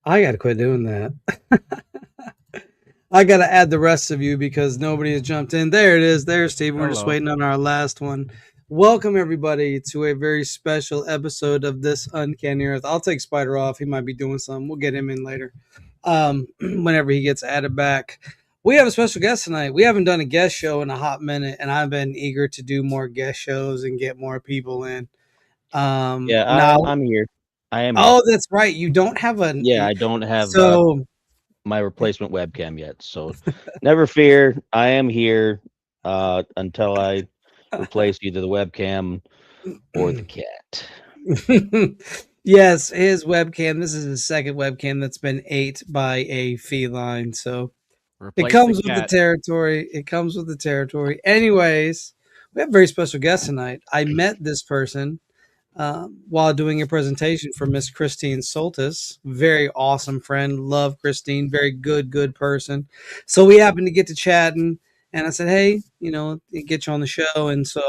I got to quit doing that. I got to add the rest of you because nobody has jumped in. There it is. There's Steve. We're just Hello. waiting on our last one. Welcome, everybody, to a very special episode of this Uncanny Earth. I'll take Spider off. He might be doing something. We'll get him in later whenever he gets added back. We have a special guest tonight. We haven't done a guest show in a hot minute, and I've been eager to do more guest shows and get more people in. Yeah, Now, I'm here. I am here. oh, that's right. You don't have a Yeah, I don't have so my replacement webcam yet, so never fear. I am here until I replace either the webcam or the cat. yes, his webcam. This is his second webcam that's been ate by a feline. So it Replace comes the with the cat. territory. It comes with the territory. Anyways, we have a very special guest tonight. I met this person while doing a presentation for Miss Christine Soltis. Very awesome friend. Love Christine. Very good person. So we happened to get to chatting. And I said, hey, get you on the show. And so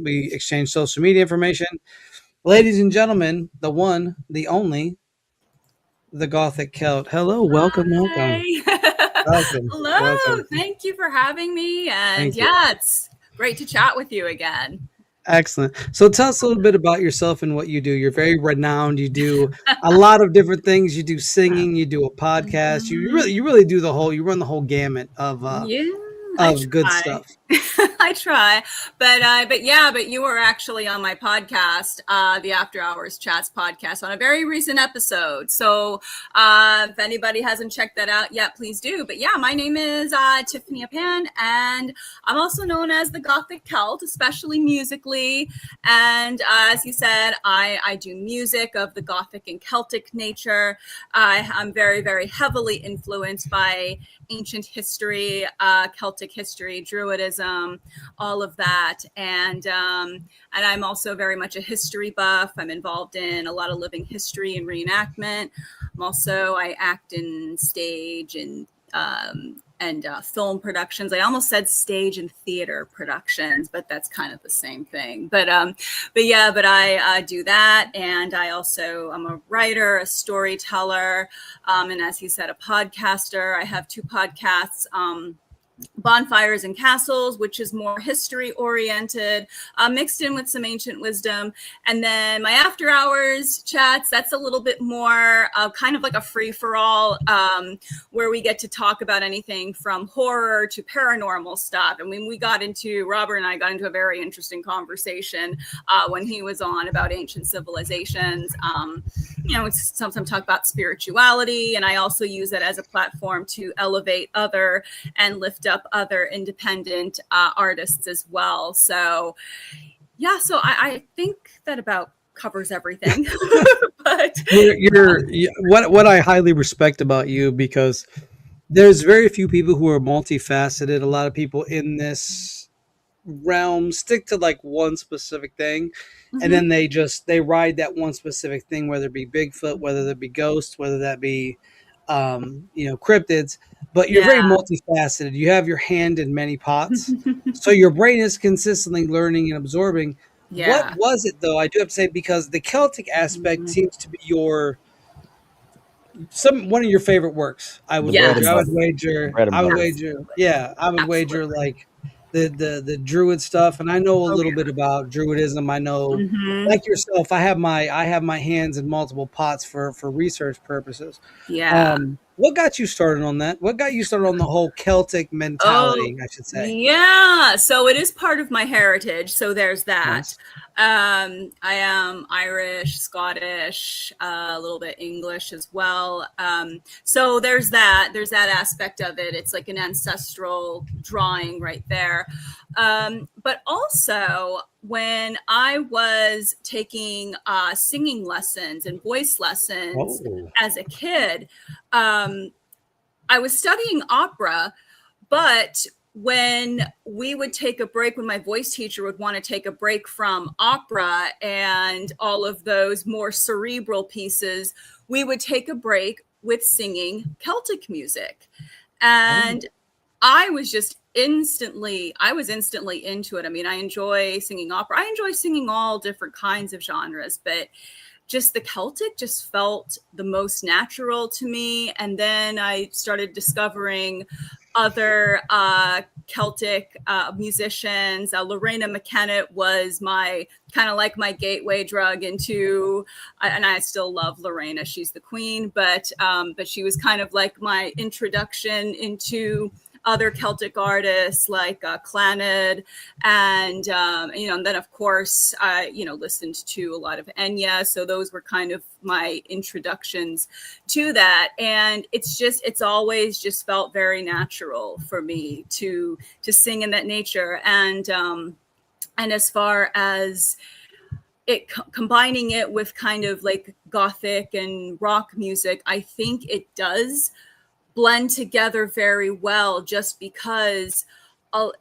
we exchanged social media information. Ladies and gentlemen, the one, the only, the Gothic Celt. Hello, welcome. Hi. Welcome. Hello. Welcome. Thank you for having me. And Thank you. it's great to chat with you again. Excellent. So tell us a little bit about yourself and what you do. You're very renowned. You do a lot of different things. You do singing. You do a podcast. You really do you run the whole gamut of good stuff. I try, but you were actually on my podcast, the After Hours Chats podcast, on a very recent episode. So if anybody hasn't checked that out yet, please do. But yeah, my name is Tiffany Apan, and I'm also known as the Gothic Celt, especially musically. And as you said, I do music of the Gothic and Celtic nature. I'm very, very heavily influenced by ancient history, Celtic history, Druidism, all of that, and I'm also very much a history buff. I'm involved in a lot of living history and reenactment. I act in stage and film productions. I almost said stage and theater productions, but that's kind of the same thing. But I do that, and I'm a writer, a storyteller, and as he said, a podcaster. I have two podcasts. Bonfires and Castles, which is more history oriented, mixed in with some ancient wisdom. And then my After Hours Chats, that's a little bit more kind of like a free for all, where we get to talk about anything from horror to paranormal stuff. And when Robert and I got into a very interesting conversation when he was on about ancient civilizations. We sometimes talk about spirituality, and I also use it as a platform to elevate other and lift up other independent artists as well. So yeah, so I think that about covers everything. But what I highly respect about you, because there's very few people who are multifaceted. A lot of people in this realm stick to like one specific thing, and then they ride that one specific thing, whether it be Bigfoot, whether that be ghosts, whether that be cryptids. But you're very multifaceted. You have your hand in many pots. So your brain is consistently learning and absorbing. Yeah. What was it, though? I do have to say, because the Celtic aspect seems to be one of your favorite works. I would wager like the Druid stuff, and I know a little bit about Druidism. I know, like yourself, I have my hands in multiple pots for research purposes. Yeah. What got you started on that? What got you started on the whole Celtic mentality, I should say? Yeah, so it is part of my heritage. So there's that. Nice. I am Irish, Scottish, a little bit English as well. So there's that aspect of it. It's like an ancestral drawing right there. But also, when I was taking singing lessons and voice lessons as a kid, I was studying opera, but when we would take a break, when my voice teacher would want to take a break from opera and all of those more cerebral pieces, we would take a break with singing Celtic music. And I was instantly into it. I mean, I enjoy singing opera. I enjoy singing all different kinds of genres, but just the Celtic just felt the most natural to me. And then I started discovering other Celtic musicians. Lorena McKennitt was my kind of like my gateway drug into, and I still love Lorena. She's the queen, but she was kind of like my introduction into other Celtic artists like Clannad, and and then of course I listened to a lot of Enya. So those were kind of my introductions to that, and it's always just felt very natural for me to sing in that nature, and as far as it combining it with kind of like Gothic and rock music, I think it does blend together very well, just because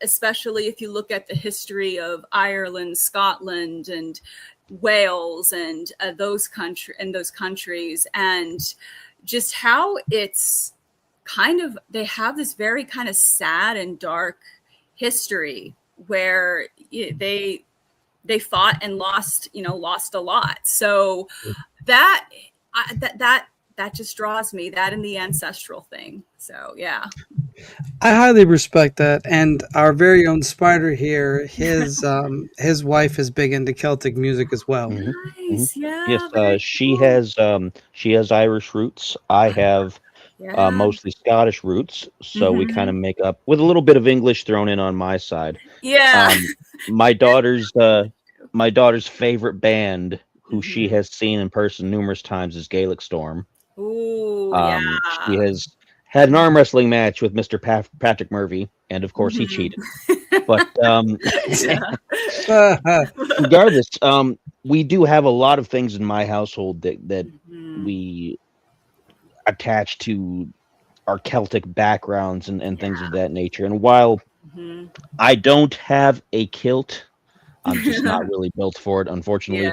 especially if you look at the history of Ireland, Scotland, and Wales, and those countries, and just how it's kind of, they have this very kind of sad and dark history where they fought and lost a lot. So that just draws me, that and the ancestral thing. So yeah, I highly respect that. And our very own Spider here, his wife is big into Celtic music as well. Nice. Yeah. Yes, she has Irish roots. I have mostly Scottish roots, so we kind of make up with a little bit of English thrown in on my side. Yeah. My daughter's favorite band, who she has seen in person numerous times, is Gaelic Storm. Ooh, She has had an arm wrestling match with Mr. Patrick Murphy, and of course he cheated. But regardless, we do have a lot of things in my household that we attach to our Celtic backgrounds and things of that nature. And while I don't have a kilt, I'm just not really built for it, unfortunately.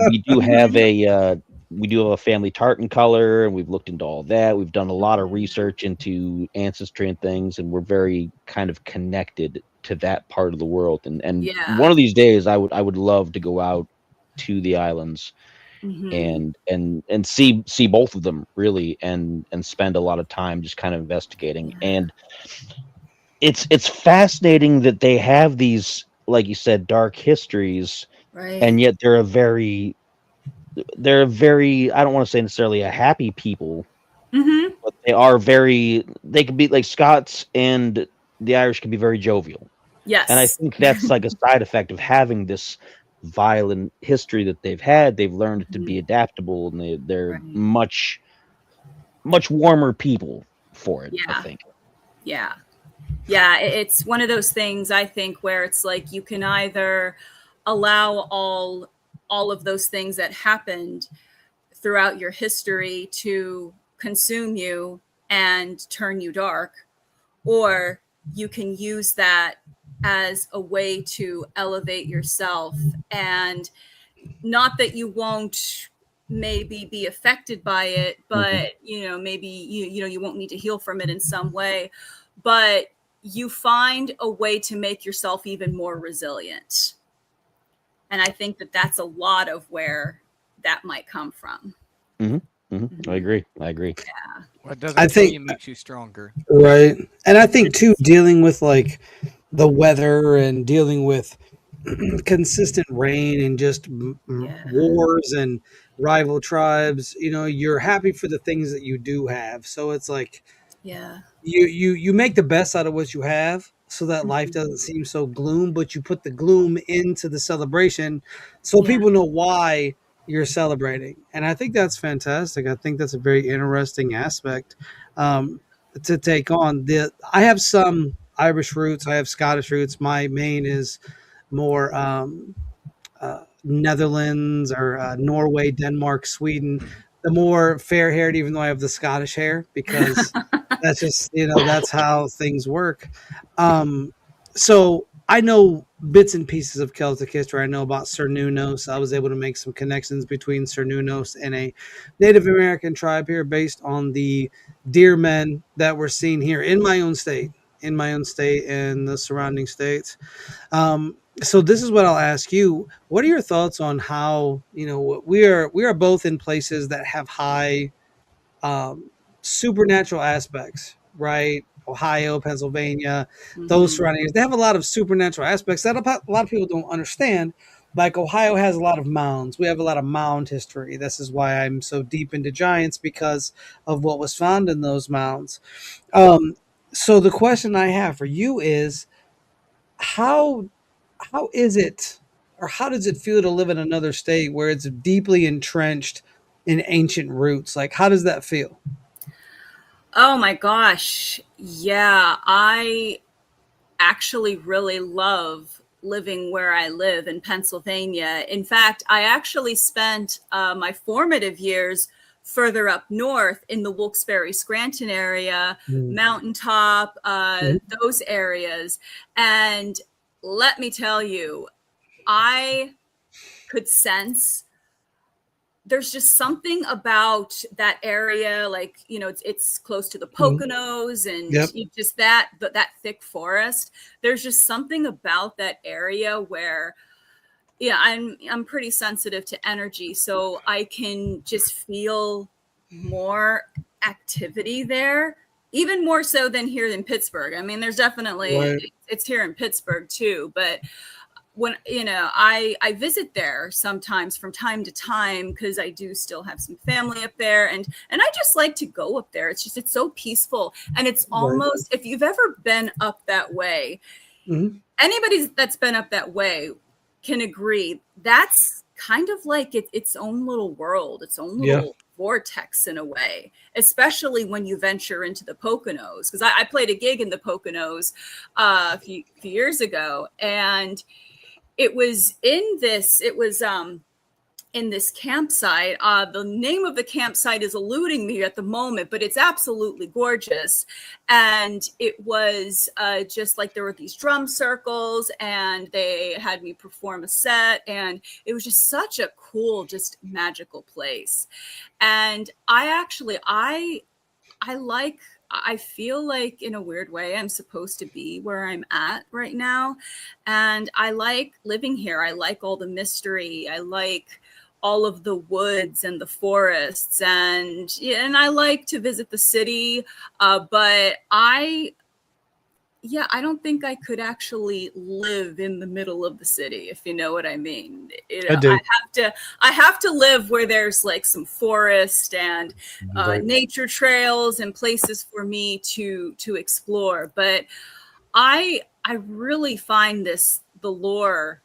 We do have a family tartan color, and we've looked into all that. We've done a lot of research into ancestry and things, and we're very kind of connected to that part of the world. And one of these days, I would love to go out to the islands and see both of them, really, and spend a lot of time just kind of investigating. And it's fascinating that they have these, like you said, dark histories, right, and yet they're a very, I don't want to say necessarily a happy people, but they can be like Scots and the Irish can be very jovial. Yes. And I think that's like a side effect of having this violent history that they've had. They've learned to be adaptable, and they're much warmer people for it, I think. Yeah. It's one of those things, I think, where it's like you can either allow all of those things that happened throughout your history to consume you and turn you dark, or you can use that as a way to elevate yourself. And not that you won't maybe be affected by it, but maybe you won't need to heal from it in some way, but you find a way to make yourself even more resilient. And I think that that's a lot of where that might come from. I agree. Yeah. What doesn't kill you makes you stronger. Right. And I think too, dealing with like the weather and dealing with consistent rain and just wars and rival tribes, you're happy for the things that you do have. So it's like, you make the best out of what you have, so that life doesn't seem so gloom, but you put the gloom into the celebration so people know why you're celebrating. And I think that's fantastic. I think that's a very interesting aspect to take on. I have some Irish roots. I have Scottish roots. My main is more Netherlands or Norway, Denmark, Sweden. The more fair-haired, even though I have the Scottish hair, because that's just, that's how things work. So I know bits and pieces of Celtic history. I know about Cernunnos. I was able to make some connections between Cernunnos and a Native American tribe here based on the deer men that were seen here in my own state and the surrounding states. So this is what I'll ask you. What are your thoughts on how, we are both in places that have high um, supernatural aspects, right? Ohio, Pennsylvania, those Mhm. surrounding areas, they have a lot of supernatural aspects that a lot of people don't understand. Like Ohio has a lot of mounds. We have a lot of mound history. This is why I'm so deep into giants because of what was found in those mounds. Um, so the question I have for you is how how is it or how does it feel to live in another state where it's deeply entrenched in ancient roots? Like how does that feel? Oh my gosh. Yeah, I actually really love living where I live in Pennsylvania. In fact, I actually spent my formative years further up north in the Wilkes-Barre Scranton area, Mm. Mountaintop, Mhm. those areas. And let me tell you, I could sense there's just something about that area, like, it's close to the Mhm. Poconos and Yep. just that thick forest. There's just something about that area where, yeah, I'm pretty sensitive to energy, so I can just feel more activity there, even more so than here in Pittsburgh. I mean, there's definitely, Right. it's here in Pittsburgh too, but when I visit there sometimes from time to time because I do still have some family up there, and I just like to go up there. It's so peaceful, and it's Right. almost, if you've ever been up that way, Mhm. anybody that's been up that way can agree that's kind of like its own little world, its own Yeah. little vortex in a way, especially when you venture into the Poconos. Because I played a gig in the Poconos a few years ago, and it was in this campsite. The name of the campsite is eluding me at the moment, but it's absolutely gorgeous. And it was just like there were these drum circles, and they had me perform a set, and it was just such a cool, just magical place. And I feel like in a weird way I'm supposed to be where I'm at right now. And I like living here. I like all the mystery. I like all of the woods and the forests, and yeah, and I like to visit the city. But I don't think I could actually live in the middle of the city, if you know what I mean. I do. I have to live where there's like some forest and Right. nature trails and places for me to explore. But I really find the lore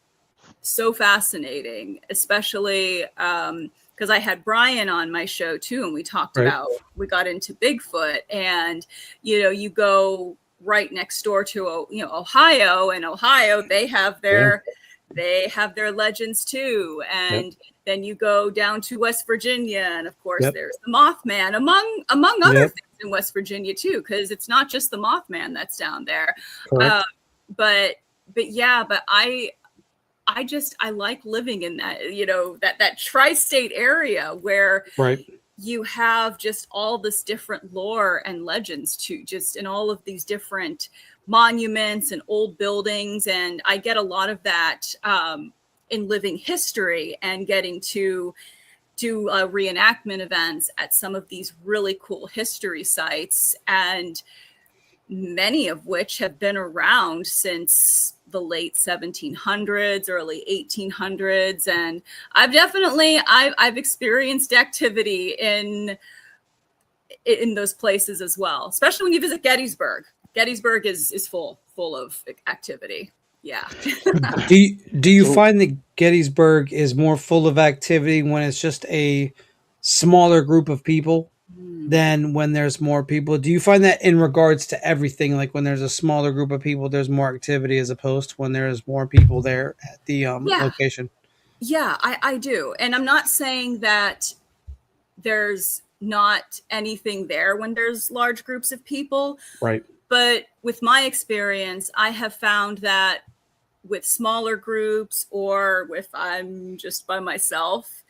so fascinating, especially because I had Brian on my show too, and Right. we got into Bigfoot, and you go right next door to Ohio, and Ohio they have their legends too, Yep. and then you go down to West Virginia, and of course Yep. there's the Mothman, among other Yep. things in West Virginia too, because it's not just the Mothman that's down there. uh, Correct. but yeah, but I like living in that, that tri-state area where Right. you have just all this different lore and legends too, just in all of these different monuments and old buildings. And I get a lot of that in living history and getting to do reenactment events at some of these really cool history sites, and many of which have been around since the late 1700s, early 1800s. And I've experienced activity in those places as well, especially when you visit Gettysburg. Gettysburg is full of activity. Yeah. Do you So find that Gettysburg is more full of activity when it's just a smaller group of people than when there's more people? Do you find that in regards to everything, like when there's a smaller group of people, there's more activity as opposed to when there's more people there at the Yeah. location? Yeah, I do. And I'm not saying that there's not anything there when there's large groups of people, Right. but with my experience, I have found that with smaller groups, or if I'm just by myself,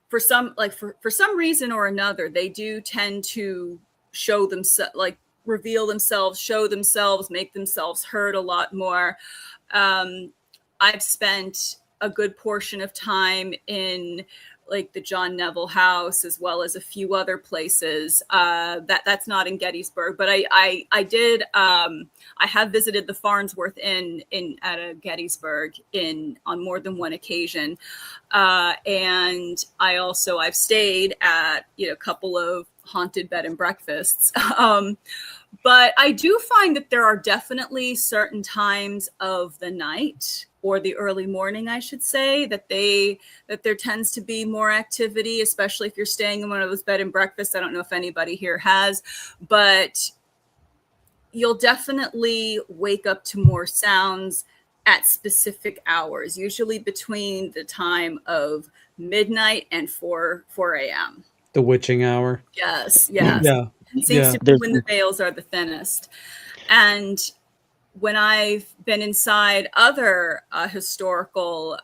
for some reason or another, they do tend to show themselves, like reveal themselves, show themselves, make themselves heard a lot more. Um, I've spent a good portion of time in like the John Neville House, as well as a few other places. That's not in Gettysburg, but I did. I have visited the Farnsworth Inn at Gettysburg on more than one occasion, and I've stayed at a couple of haunted bed and breakfasts. But I do find that there are definitely certain times of the night, or the early morning, I should say, that there tends to be more activity, especially if you're staying in one of those bed and breakfasts. I don't know if anybody here has, but you'll definitely wake up to more sounds at specific hours, usually between the time of midnight and 4 a.m. The witching hour. Yes. Yeah. It seems to be when the veils are the thinnest. And when I've been inside other historical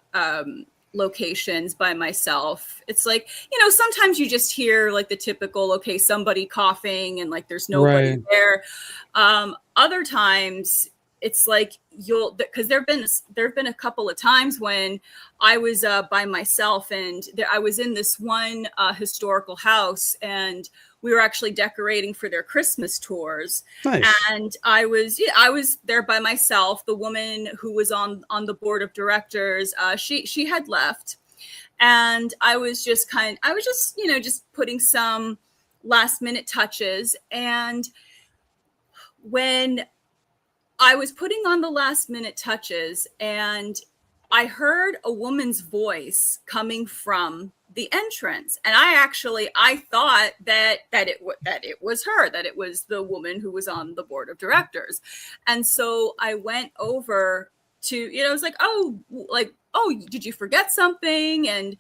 locations by myself, it's like, sometimes you just hear like the typical, okay, somebody coughing and like there's nobody there. Other times it's like because there've been a couple of times when I was by myself, and I was in this one historical house, and we were actually decorating for their Christmas tours. Nice. And I was there by myself. The woman who was on the board of directors, she had left, and I was just just putting some last minute touches. And when I was putting on the last minute touches, and I heard a woman's voice coming from the entrance, and I thought that it was her, that it was the woman who was on the board of directors. And so I went over to, I was like, oh, did you forget something? And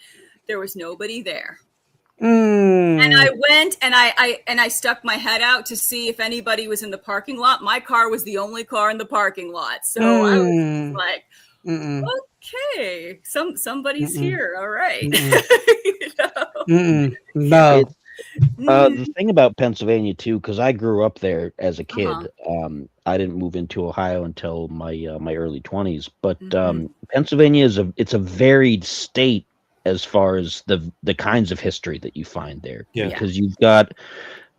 there was nobody there. And I went and I stuck my head out to see if anybody was in the parking lot. My car was the only car in the parking lot. So I was like, okay, somebody's here. All right. No. The thing about Pennsylvania too, because I grew up there as a kid. I didn't move into Ohio until my early 20s. But Pennsylvania it's a varied state as far as the kinds of history that you find there. Yeah. Because you've got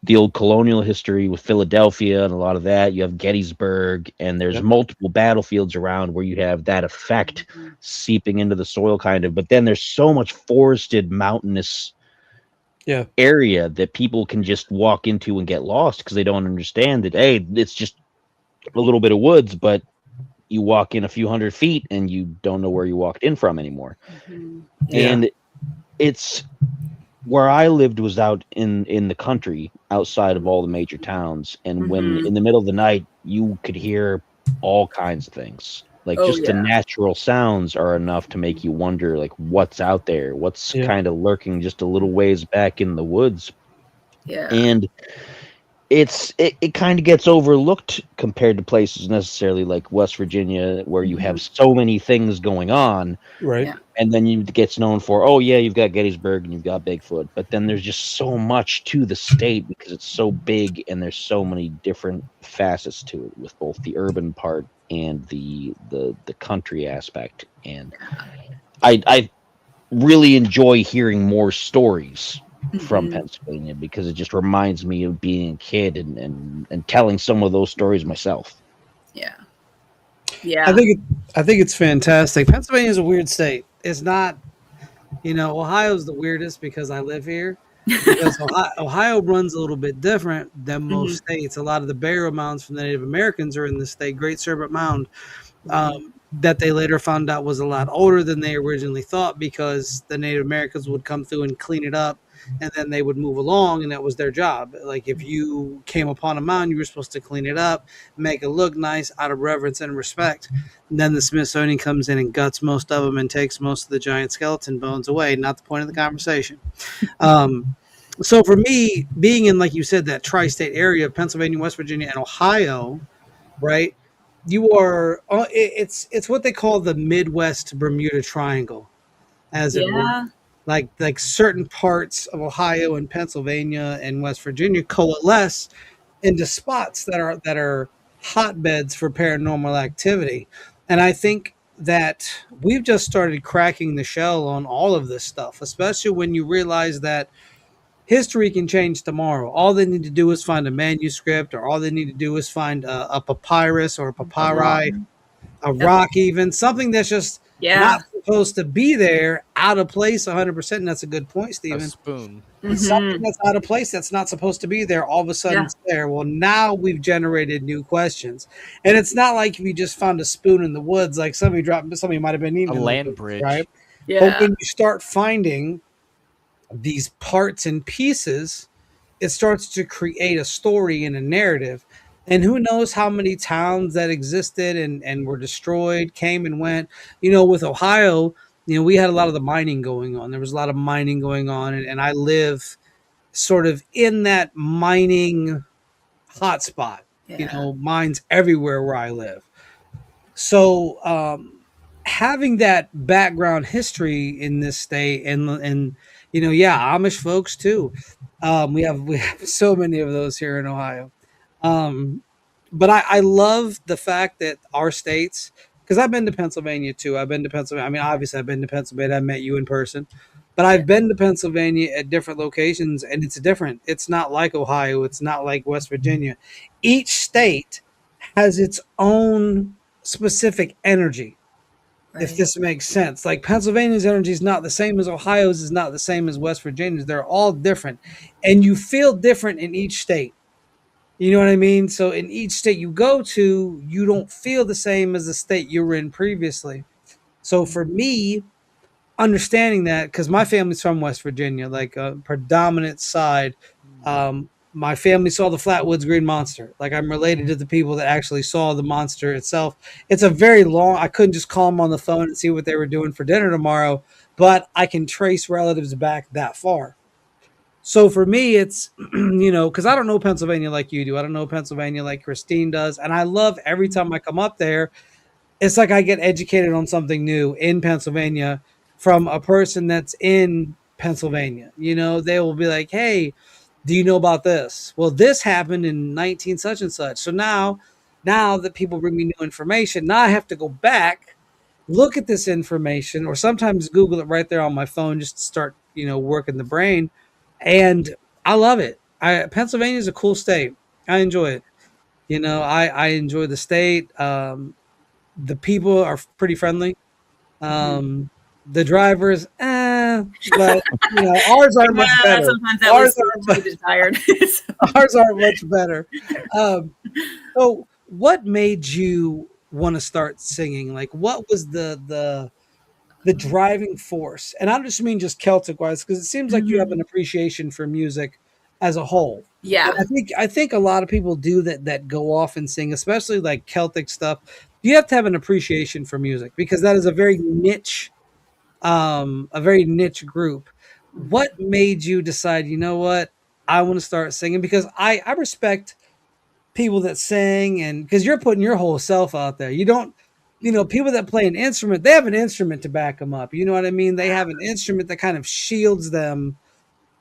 the old colonial history with Philadelphia and a lot of that. You have Gettysburg, and there's multiple battlefields around where you have that effect seeping into the soil kind of. But then there's so much forested, mountainous area that people can just walk into and get lost because they don't understand that, hey, it's just a little bit of woods, but you walk in a few hundred feet and you don't know where you walked in from anymore. And it's where I lived was out in the country outside of all the major towns. And when in the middle of the night, you could hear all kinds of things. Like the natural sounds are enough to make you wonder, like, what's out there, what's kind of lurking just a little ways back in the woods. Yeah. And it kind of gets overlooked compared to places necessarily like West Virginia, where you have so many things going on. Right. And then it gets known for, oh yeah, you've got Gettysburg and you've got Bigfoot. But then there's just so much to the state because it's so big and there's so many different facets to it, with both the urban part and the country aspect. And I really enjoy hearing more stories from Pennsylvania because it just reminds me of being a kid and telling some of those stories myself. Yeah. I think it's fantastic. Pennsylvania is a weird state. It's not, Ohio's the weirdest because I live here. Because Ohio runs a little bit different than most states. A lot of the burial mounds from the Native Americans are in the state. Great Serpent Mound, that they later found out was a lot older than they originally thought, because the Native Americans would come through and clean it up, and then they would move along, and that was their job. Like, if you came upon a mound, you were supposed to clean it up, make it look nice out of reverence and respect. And then the Smithsonian comes in and guts most of them and takes most of the giant skeleton bones away. Not the point of the conversation. So for me, being in, like you said, that tri-state area of Pennsylvania, West Virginia, and Ohio, right? You are, it's what they call the Midwest Bermuda Triangle, as it were. Like certain parts of Ohio and Pennsylvania and West Virginia coalesce into spots that are hotbeds for paranormal activity. And I think that we've just started cracking the shell on all of this stuff, especially when you realize that history can change tomorrow. All they need to do is find a manuscript, or all they need to do is find a papyrus or a papyri, a rock, even something that's just not supposed to be there, out of place 100%. And that's a good point, Stephen. A spoon. It's something that's out of place, that's not supposed to be there. All of a sudden it's there. Well, now we've generated new questions. And it's not like if you just found a spoon in the woods, like somebody might have been eating A land bridge. right? Yeah. But when you start finding these parts and pieces, it starts to create a story and a narrative. And who knows how many towns that existed and were destroyed, came and went. With Ohio, we had a lot of the mining going on. There was a lot of mining going on, and I live sort of in that mining hotspot. Mines everywhere where I live. So having that background history in this state, and Amish folks too. We have so many of those here in Ohio. But I love the fact that our states, because I've been to Pennsylvania too. I've been to Pennsylvania. I mean, obviously I've been to Pennsylvania. I met you in person, but I've been to Pennsylvania at different locations, and it's different. It's not like Ohio. It's not like West Virginia. Each state has its own specific energy. Right. If this makes sense. Like Pennsylvania's energy is not the same as Ohio's, is not the same as West Virginia's. They're all different, and you feel different in each state. You know what I mean? So in each state you go to, you don't feel the same as the state you were in previously. So for me, understanding that, because my family's from West Virginia, like a predominant side, my family saw the Flatwoods Green Monster. Like, I'm related to the people that actually saw the monster itself. It's a very long, I couldn't just call them on the phone and see what they were doing for dinner tomorrow, but I can trace relatives back that far. So for me, it's, because I don't know Pennsylvania like you do. I don't know Pennsylvania like Christine does. And I love every time I come up there, it's like I get educated on something new in Pennsylvania from a person that's in Pennsylvania. They will be like, hey, do you know about this? Well, this happened in 19 such and such. So now that people bring me new information, now I have to go back, look at this information, or sometimes Google it right there on my phone just to start, working the brain. And I love it. Pennsylvania is a cool state. I enjoy it. I enjoy the state. The people are pretty friendly. The drivers, but ours aren't much better. Sometimes ours aren't much better. So what made you want to start singing? Like, what was the driving force? And I don't just mean just Celtic wise, because it seems like you have an appreciation for music as a whole. Yeah. And I think a lot of people do that go off and sing, especially like Celtic stuff. You have to have an appreciation for music, because that is a very niche group. What made you decide, you know what, I want to start singing? Because I respect people that sing, and because you're putting your whole self out there. You don't, people that play an instrument, they have an instrument to back them up. You know what I mean? They have an instrument that kind of shields them,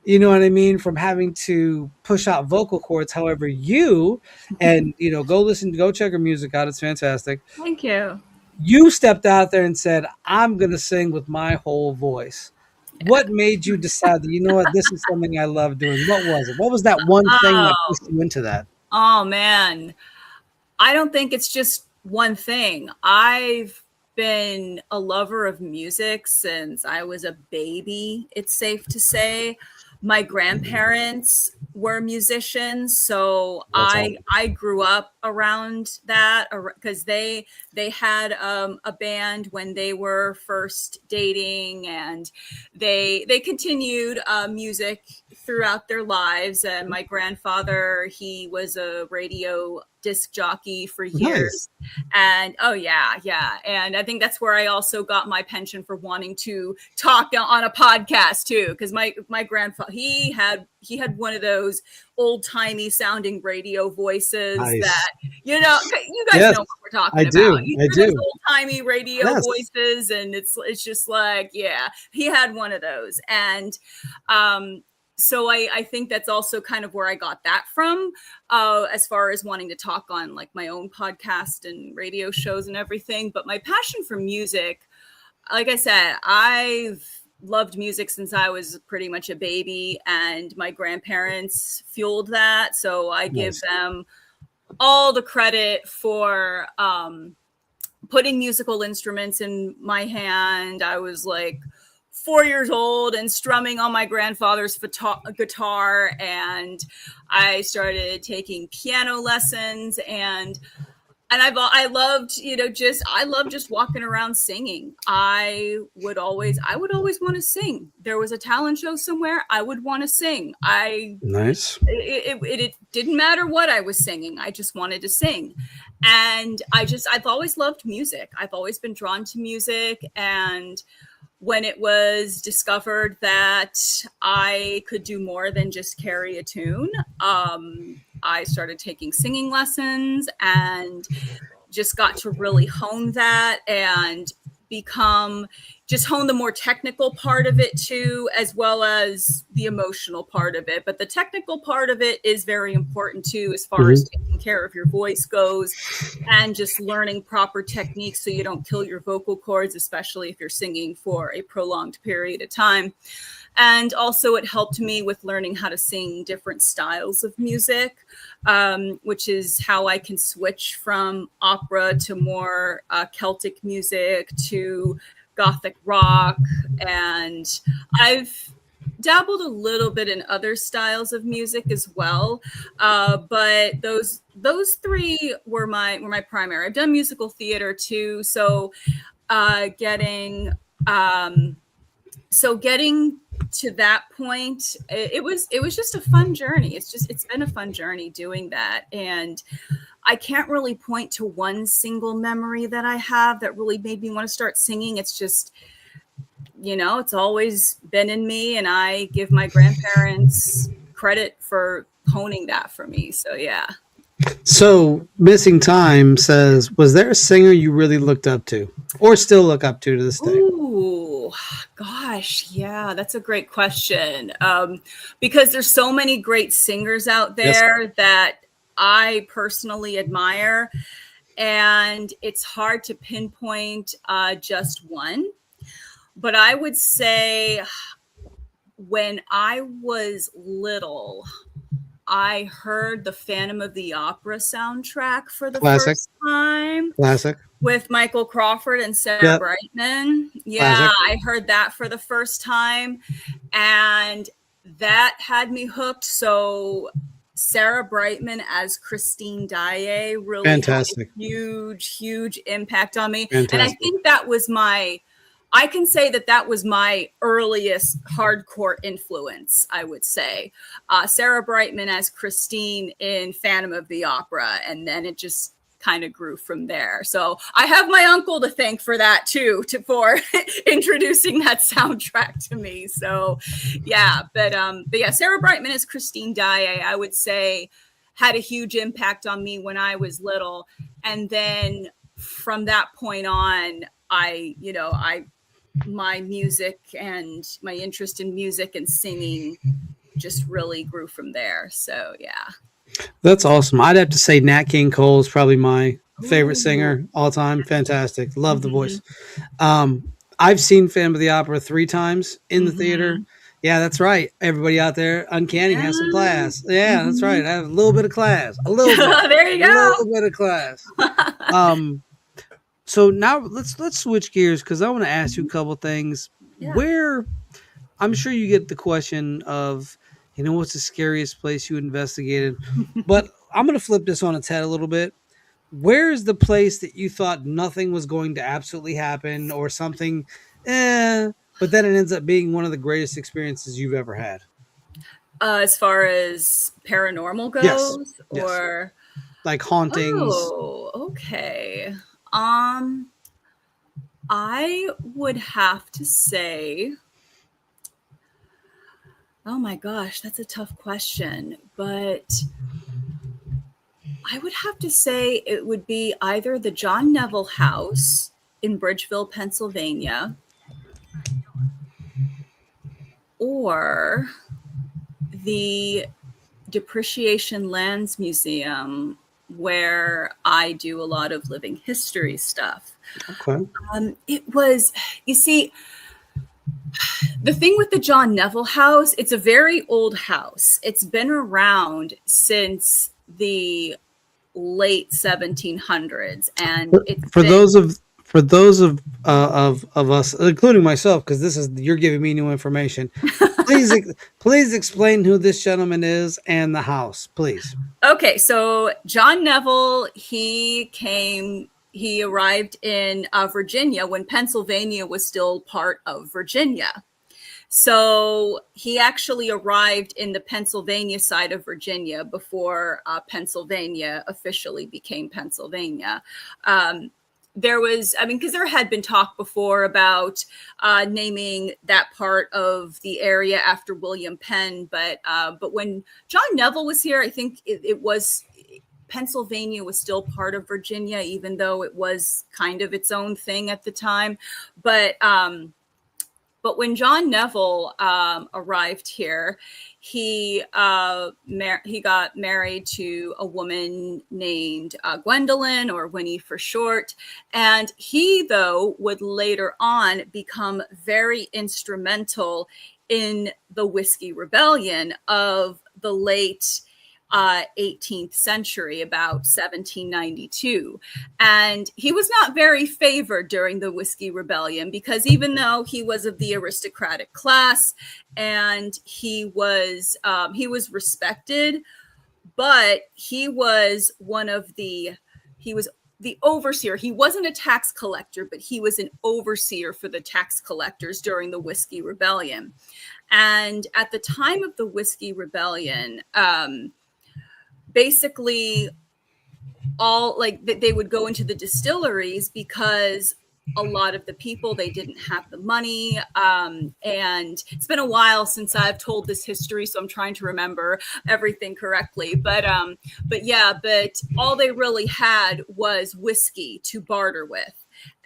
from having to push out vocal cords. However, you, and, go check her music out. It's fantastic. Thank you. You stepped out there and said, I'm going to sing with my whole voice. What made you decide that, you know what, this is something I love doing? What was it? What was that one thing that pushed you into that? Oh, man. I don't think it's just one thing. I've been a lover of music since I was a baby, it's safe to say. My grandparents were musicians, so I grew up around that, because they had a band when they were first dating, and they continued music throughout their lives. And my grandfather, he was a radio disc jockey for years. Nice. And and I think that's where I also got my penchant for wanting to talk on a podcast too, because my grandfather, he had one of those old-timey sounding radio voices. Nice. That you guys know what we're talking about. I do. Old-timey radio voices, and it's just like, yeah, he had one of those. And so I think that's also kind of where I got that from, as far as wanting to talk on like my own podcast and radio shows and everything. But my passion for music, like I said, I've loved music since I was pretty much a baby, and my grandparents fueled that. So I give them all the credit for putting musical instruments in my hand. I was like 4 years old and strumming on my grandfather's guitar, and I started taking piano lessons, and I loved, I love just walking around singing. I would always want to sing. There was a talent show somewhere, I would want to sing. Nice. It didn't matter what I was singing. I just wanted to sing. And I've always loved music. I've always been drawn to music. And when it was discovered that I could do more than just carry a tune, I started taking singing lessons and just got to really hone that and hone the more technical part of it too, as well as the emotional part of it. But the technical part of it is very important too, as far as taking care of your voice goes and just learning proper techniques so you don't kill your vocal cords, especially if you're singing for a prolonged period of time. And also it helped me with learning how to sing different styles of music, which is how I can switch from opera to more Celtic music to Gothic rock. And I've dabbled a little bit in other styles of music as well. But those three were my primary. I've done musical theater too. So getting to that point, it was just a fun journey. It's been a fun journey doing that. And I can't really point to one single memory that I have that really made me want to start singing. It's just, it's always been in me, and I give my grandparents credit for honing that for me. So, yeah. So Missing Time says, was there a singer you really looked up to or still look up to this day? Ooh, gosh. Yeah, that's a great question. Because there's so many great singers out there that I personally admire, and it's hard to pinpoint just one. But I would say when I was little, I heard the Phantom of the Opera soundtrack for the first time. Classic. With Michael Crawford and Sarah Brightman. Yeah, Classic. I heard that for the first time, and that had me hooked. So Sarah Brightman as Christine Daae really had a huge impact on me. Fantastic. And I think I can say that was my earliest hardcore influence, I would say. Sarah Brightman as Christine in Phantom of the Opera, and then it just kind of grew from there. So I have my uncle to thank for that too, for introducing that soundtrack to me. So yeah, but yeah, Sarah Brightman as Christine Daae, I would say, had a huge impact on me when I was little. And then from that point on, my music and my interest in music and singing just really grew from there. So yeah. That's awesome. I'd have to say Nat King Cole is probably my favorite singer all time. Fantastic. Love the voice. I've seen Phantom of the Opera 3 times in the theater. Yeah, that's right. Everybody out there, Uncanny has some class. Yeah, that's right. I have a little bit of class. A little bit. There you go. A little bit of class. So now let's switch gears, because I want to ask you a couple things. Yeah. Where, I'm sure you get the question of, what's the scariest place you investigated? But I'm going to flip this on its head a little bit. Where is the place that you thought nothing was going to absolutely happen, or something, but then it ends up being one of the greatest experiences you've ever had? As far as paranormal goes? Yes. Or like hauntings? Oh, okay. I would have to say, oh my gosh, that's a tough question, but I would have to say it would be either the John Neville House in Bridgeville, Pennsylvania, or the Depreciation Lands Museum, where I do a lot of living history stuff. Okay. It was, you see, the thing with the John Neville house, it's a very old house. It's been around since the late 1700s, and for those of us, including myself, because you're giving me new information. Please explain who this gentleman is and the house, please. Okay, so John Neville, he arrived in Virginia when Pennsylvania was still part of Virginia. So he actually arrived in the Pennsylvania side of Virginia before Pennsylvania officially became Pennsylvania. Because there had been talk before about naming that part of the area after William Penn, but when John Neville was here, I think it was Pennsylvania was still part of Virginia, even though it was kind of its own thing at the time. But when John Neville arrived here, he got married to a woman named Gwendolyn, or Winnie for short. And he, though, would later on become very instrumental in the Whiskey Rebellion of the late 18th century, about 1792. And he was not very favored during the Whiskey Rebellion, because even though he was of the aristocratic class and he was respected, but he was the overseer. He wasn't a tax collector, but he was an overseer for the tax collectors during the Whiskey Rebellion. And at the time of the Whiskey Rebellion, basically they would go into the distilleries, because a lot of the people, they didn't have the money. And it's been a while since I've told this history, so I'm trying to remember everything correctly. But all they really had was whiskey to barter with.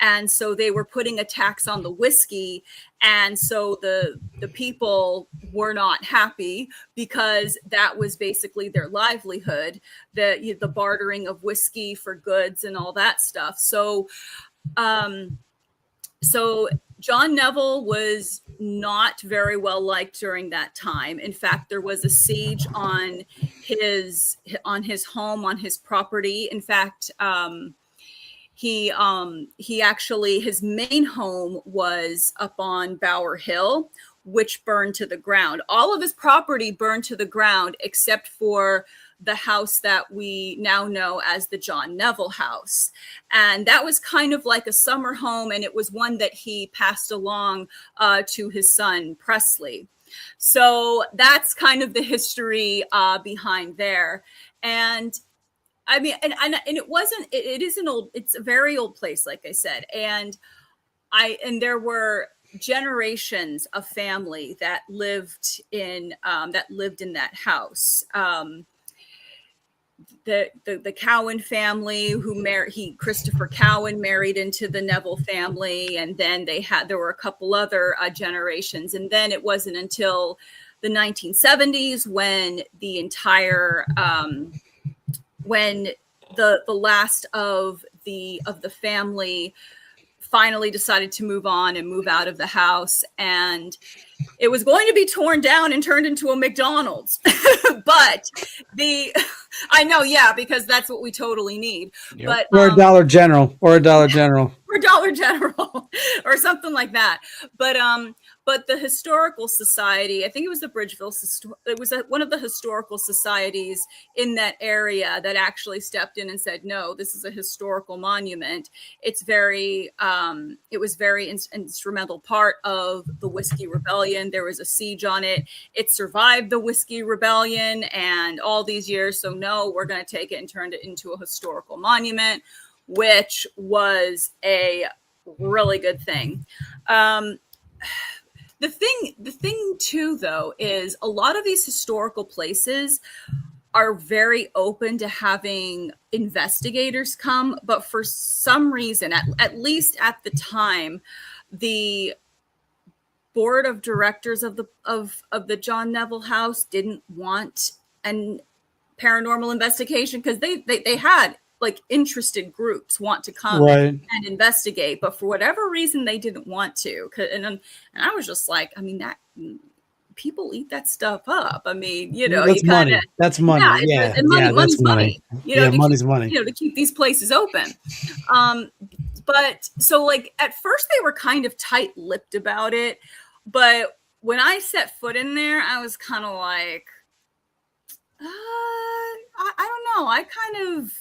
And so they were putting a tax on the whiskey. And so the people were not happy, because that was basically their livelihood, the bartering of whiskey for goods and all that stuff. So John Neville was not very well liked during that time. In fact, there was a siege on his home, on his property. In fact, he actually, his main home was up on Bower Hill, which burned to the ground. All of his property burned to the ground, except for the house that we now know as the John Neville house. And that was kind of like a summer home, and it was one that he passed along to his son, Presley. So that's kind of the history behind there. And I mean, and it's a very old place, like I said. And there were generations of family that lived in that house. The Cowan family, Christopher Cowan married into the Neville family, and then there were a couple other generations, and then it wasn't until the 1970s when the entire when the last of the family finally decided to move on and move out of the house, and it was going to be torn down and turned into a McDonald's. But I know, yeah, because that's what we totally need. Yep. But or a Dollar General, or Dollar General, or something like that. But the historical society, I think it was the Bridgeville, it was one of the historical societies in that area that actually stepped in and said, no, this is a historical monument. It was very instrumental part of the Whiskey Rebellion. There was a siege on it. It survived the Whiskey Rebellion and all these years. So no, we're going to take it and turn it into a historical monument, which was a really good thing. The thing too, though, is a lot of these historical places are very open to having investigators come, but for some reason, at least at the time, the board of directors of the John Neville House didn't want an paranormal investigation because they had like interested groups want to come and investigate, but for whatever reason they didn't want to. And I was just like, I mean, that people eat that stuff up. I mean, you know, that's money. That's money. Yeah, and money's money. You know, money's money. You know, to keep these places open. But so like at first they were kind of tight-lipped about it, but when I set foot in there, I was kind of like, I don't know. I kind of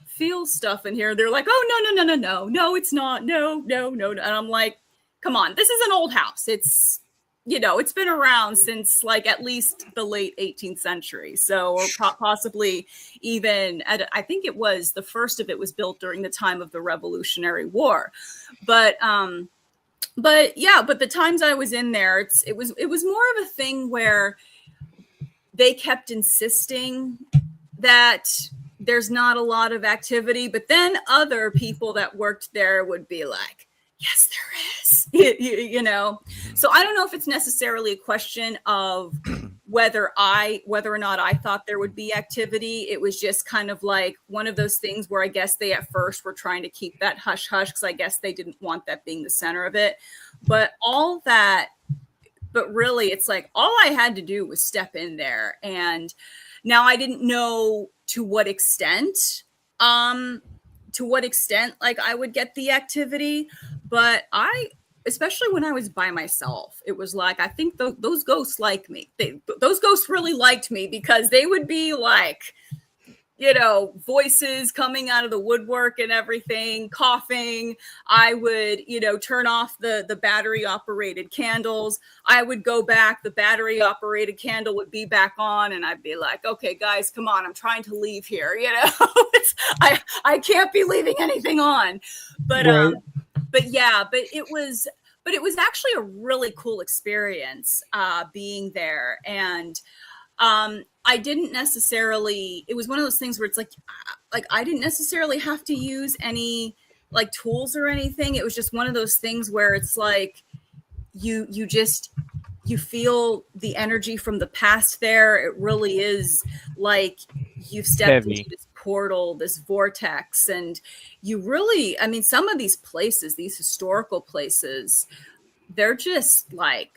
feel stuff in here. They're like, oh, no, it's not. No. And I'm like, come on, this is an old house. It's, you know, it's been around since like at least the late 18th century. So, or possibly even, I think it was, the first of it was built during the time of the Revolutionary War. But the times I was in there, it was more of a thing where they kept insisting that there's not a lot of activity, but then other people that worked there would be like, yes, there is, you know? So I don't know if it's necessarily a question of whether or not I thought there would be activity. It was just kind of like one of those things where I guess they at first were trying to keep that hush hush because I guess they didn't want that being the center of it. But really it's like all I had to do was step in there. And now I didn't know to what extent like I would get the activity, but especially when I was by myself, it was like, I think those ghosts like me. Those ghosts really liked me because they would be like, you know, voices coming out of the woodwork and everything, coughing. I would, you know, turn off the battery operated candles. I would go back, the battery operated candle would be back on, and I'd be like, okay, guys, come on, I'm trying to leave here. You know, I can't be leaving anything on. But it was actually a really cool experience being there. And I didn't necessarily, it was one of those things where it's like I didn't necessarily have to use any like tools or anything. It was just one of those things where it's like you feel the energy from the past there. It really is like you've stepped into this portal, this vortex, and you really, I mean, some of these places, these historical places, they're just like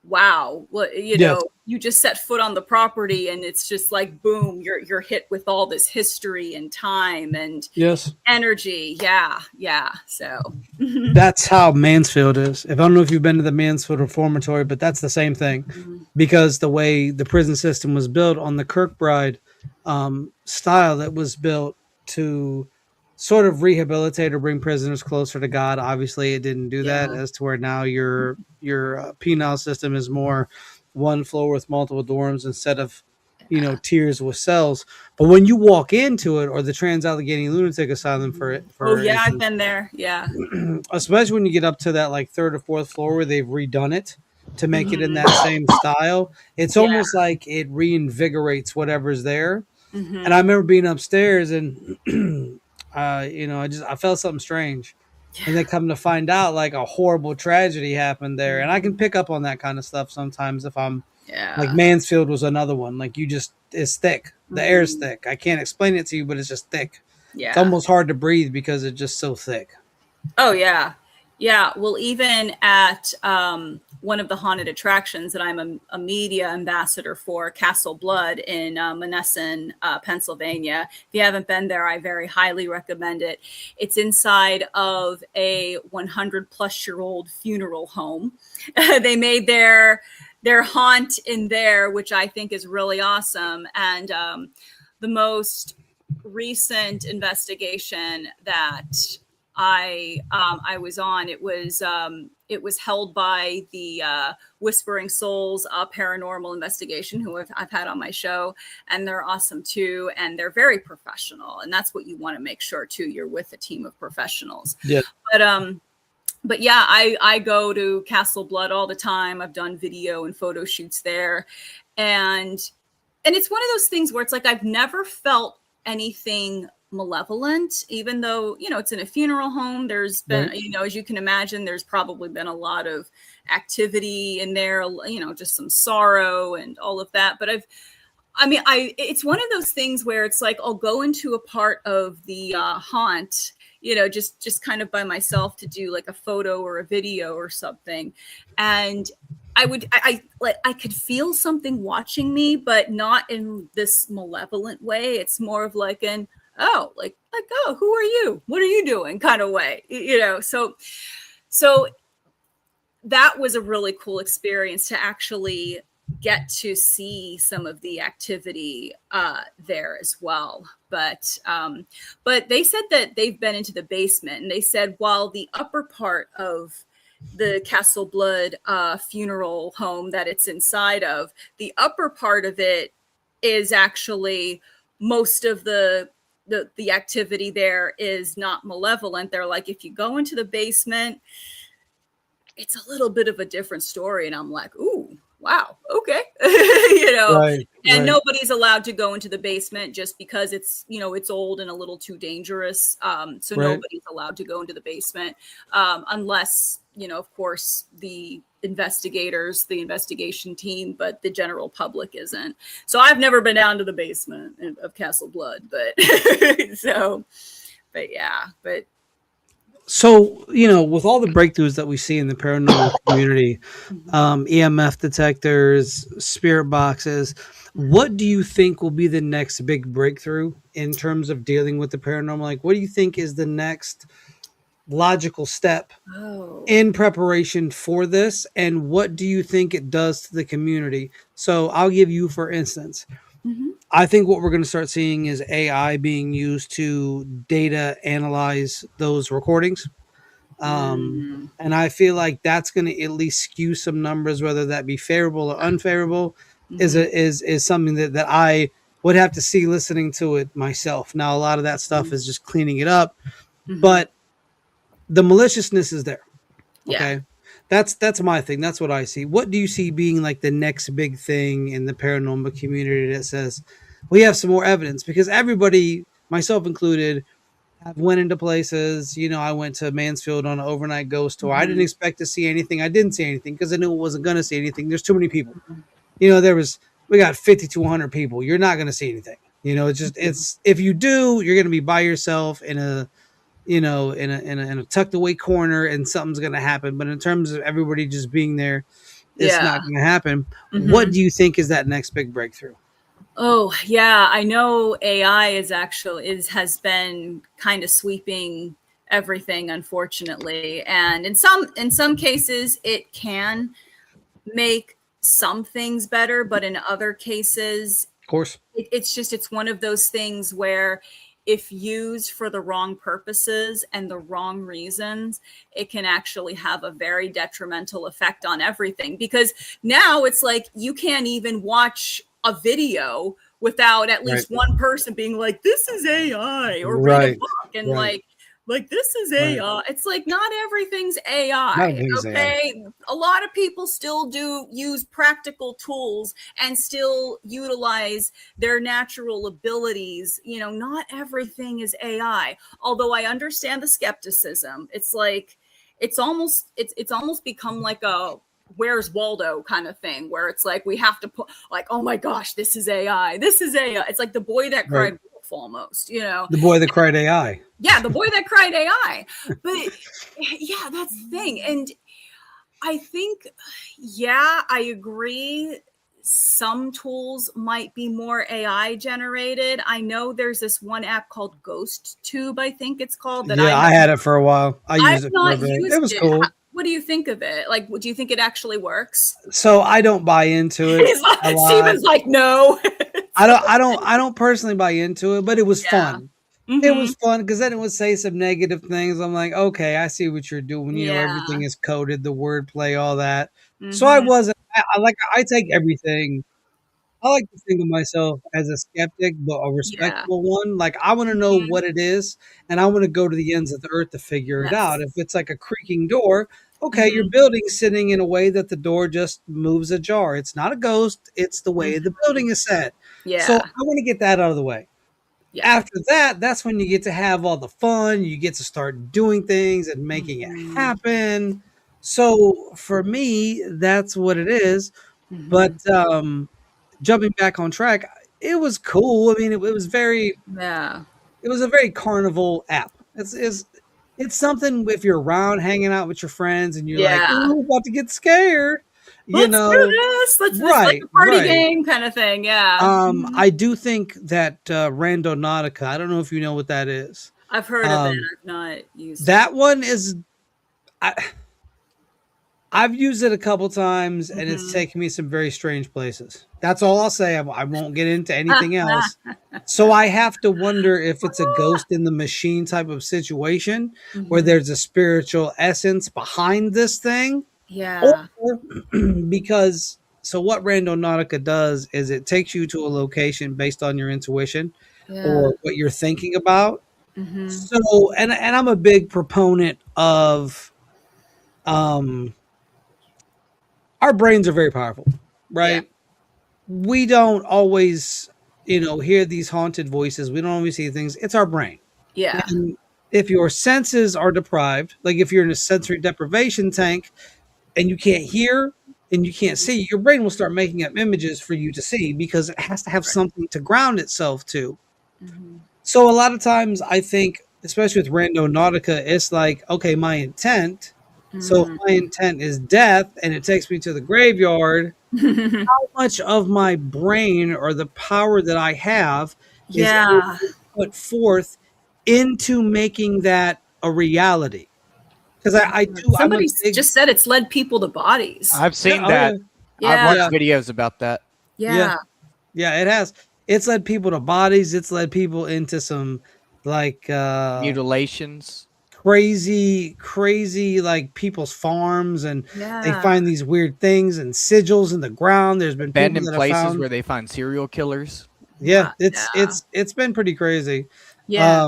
wow, you know, you just set foot on the property and it's just like, boom, you're hit with all this history and time and energy. Yeah. So that's how Mansfield is. I don't know if you've been to the Mansfield Reformatory, but that's the same thing because the way the prison system was built on the Kirkbride style that was built to sort of rehabilitate or bring prisoners closer to God. Obviously, it didn't do that as to where now your penal system is more one floor with multiple dorms instead of, you know, tiers with cells. But when you walk into it, or the Trans-Allegheny Lunatic Asylum I've been there. Yeah. Especially when you get up to that like third or fourth floor where they've redone it to make it in that same style. It's almost like it reinvigorates whatever's there. And I remember being upstairs and you know, I felt something strange, and then come to find out like a horrible tragedy happened there. And I can pick up on that kind of stuff sometimes if I'm like Mansfield was another one. Like it's thick. The air is thick. I can't explain it to you, but it's just thick. Yeah. It's almost hard to breathe because it's just so thick. Oh yeah. Yeah. Well, even at one of the haunted attractions that I'm a media ambassador for, Castle Blood in Monessen, Pennsylvania. If you haven't been there, I very highly recommend it. It's inside of a 100-plus-year-old funeral home. They made their haunt in there, which I think is really awesome. And the most recent investigation that I was on, it was held by the Whispering Souls Paranormal Investigation, who I've had on my show, and they're awesome too, and they're very professional, and that's what you want to make sure too. You're with a team of professionals. Yeah. But yeah, I go to Castle Blood all the time. I've done video and photo shoots there, and it's one of those things where it's like I've never felt anything malevolent, even though, it's in a funeral home. There's been, Right. as you can imagine, there's probably been a lot of activity in there, just some sorrow and all of that. But it's one of those things where it's like, I'll go into a part of the haunt, just kind of by myself to do like a photo or a video or something. And I could feel something watching me, but not in this malevolent way. It's more of like oh, who are you? What are you doing? Kind of way, so that was a really cool experience to actually get to see some of the activity there as well. But they said that they've been into the basement, and they said while the upper part of the Castle Blood funeral home that it's inside of, the upper part of it is actually most of the activity there is not malevolent. They're like, if you go into the basement, it's a little bit of a different story. And I'm like, ooh, wow, okay. Right, and right. Nobody's allowed to go into the basement just because it's, it's old and a little too dangerous. So Right. Nobody's allowed to go into the basement unless, of course, the investigators, the investigation team, but the general public isn't. So I've never been down to the basement of Castle Blood, but So, with all the breakthroughs that we see in the paranormal community, EMF detectors, spirit boxes, what do you think will be the next big breakthrough in terms of dealing with the paranormal? Like, what do you think is the next logical step in preparation for this? And what do you think it does to the community? So I'll give you, for instance, I think what we're going to start seeing is AI being used to data analyze those recordings. And I feel like that's going to at least skew some numbers, whether that be favorable or unfavorable, is something that I would have to see listening to it myself. Now, a lot of that stuff is just cleaning it up, but the maliciousness is there. Okay. Yeah. That's my thing. That's what I see. What do you see being like the next big thing in the paranormal community that says we have some more evidence? Because everybody, myself included, have went into places. I went to Mansfield on an overnight ghost tour. I didn't expect to see anything. I didn't see anything because I knew I wasn't going to see anything. There's too many people. We got 50 to 100 people. You're not going to see anything. It's if you do, you're going to be by yourself in a tucked away corner, and something's going to happen. But in terms of everybody just being there, it's not going to happen. What do you think is that next big breakthrough? Oh, yeah. I know AI has been kind of sweeping everything, unfortunately. And in some cases, it can make some things better, but in other cases, of course, it's one of those things where if used for the wrong purposes and the wrong reasons, it can actually have a very detrimental effect on everything. Because now it's like you can't even watch a video without at least one person being like, this is AI, or read a book and like this is AI. It's like not everything's AI. Okay. A lot of people still do use practical tools and still utilize their natural abilities. Not everything is AI. Although I understand the skepticism. It's like it's almost become like a Where's Waldo kind of thing, where it's like we have to put like, oh my gosh, this is AI. This is AI. It's like the boy that cried wolf almost, The boy that cried AI. Yeah, the boy that cried AI. But yeah, that's the thing. And I think, I agree. Some tools might be more AI generated. I know there's this one app called Ghost Tube, I think it's called. That I had it for a while. I used it for a bit. It was cool. What do you think of it? Like, do you think it actually works? So I don't buy into it. Steven's like, no. I don't personally buy into it, but it was fun. It was fun because then it would say some negative things. I'm like, okay, I see what you're doing. Everything is coded, the wordplay, all that. So I take everything. I like to think of myself as a skeptic, but a respectable one. Like, I want to know what it is, and I want to go to the ends of the earth to figure it out. If it's like a creaking door, okay, your building's sitting in a way that the door just moves ajar. It's not a ghost. It's the way the building is set. Yeah. So I want to get that out of the way. Yeah. After that, that's when you get to have all the fun. You get to start doing things and making it happen. So for me, that's what it is. But jumping back on track, it was cool. I mean, it was very, Yeah. it was a very carnival app. It's something if you're around hanging out with your friends and you're like, Yeah. ooh, about to get scared, you Let's know, do this. Let's this like right, a party right. game kind of thing. Yeah. I do think that Randonautica, I don't know if you know what that is. I've heard of it. I've not used That one is, I've used it a couple times and it's taken me some very strange places. That's all I'll say. I won't get into anything else. So I have to wonder if it's a ghost in the machine type of situation where there's a spiritual essence behind this thing. Yeah. Or because, so what Randonautica does is it takes you to a location based on your intuition or what you're thinking about. So, and I'm a big proponent of, our brains are very powerful, right? We don't always, hear these haunted voices. We don't always see things. It's our brain. Yeah. And if your senses are deprived, like if you're in a sensory deprivation tank and you can't hear and you can't see, your brain will start making up images for you to see because it has to have something to ground itself to. So a lot of times I think, especially with Randonautica, it's like, okay, my intent. So if my intent is death and it takes me to the graveyard, how much of my brain or the power that I have is put forth into making that a reality? Because I do. Somebody just said it's led people to bodies. I've seen that. I've watched videos about that. Yeah, it has. It's led people to bodies. It's led people into some like mutilations. Crazy like people's farms, and they find these weird things and sigils in the ground. There's been abandoned places where they find serial killers. Yeah, it's been pretty crazy. Yeah.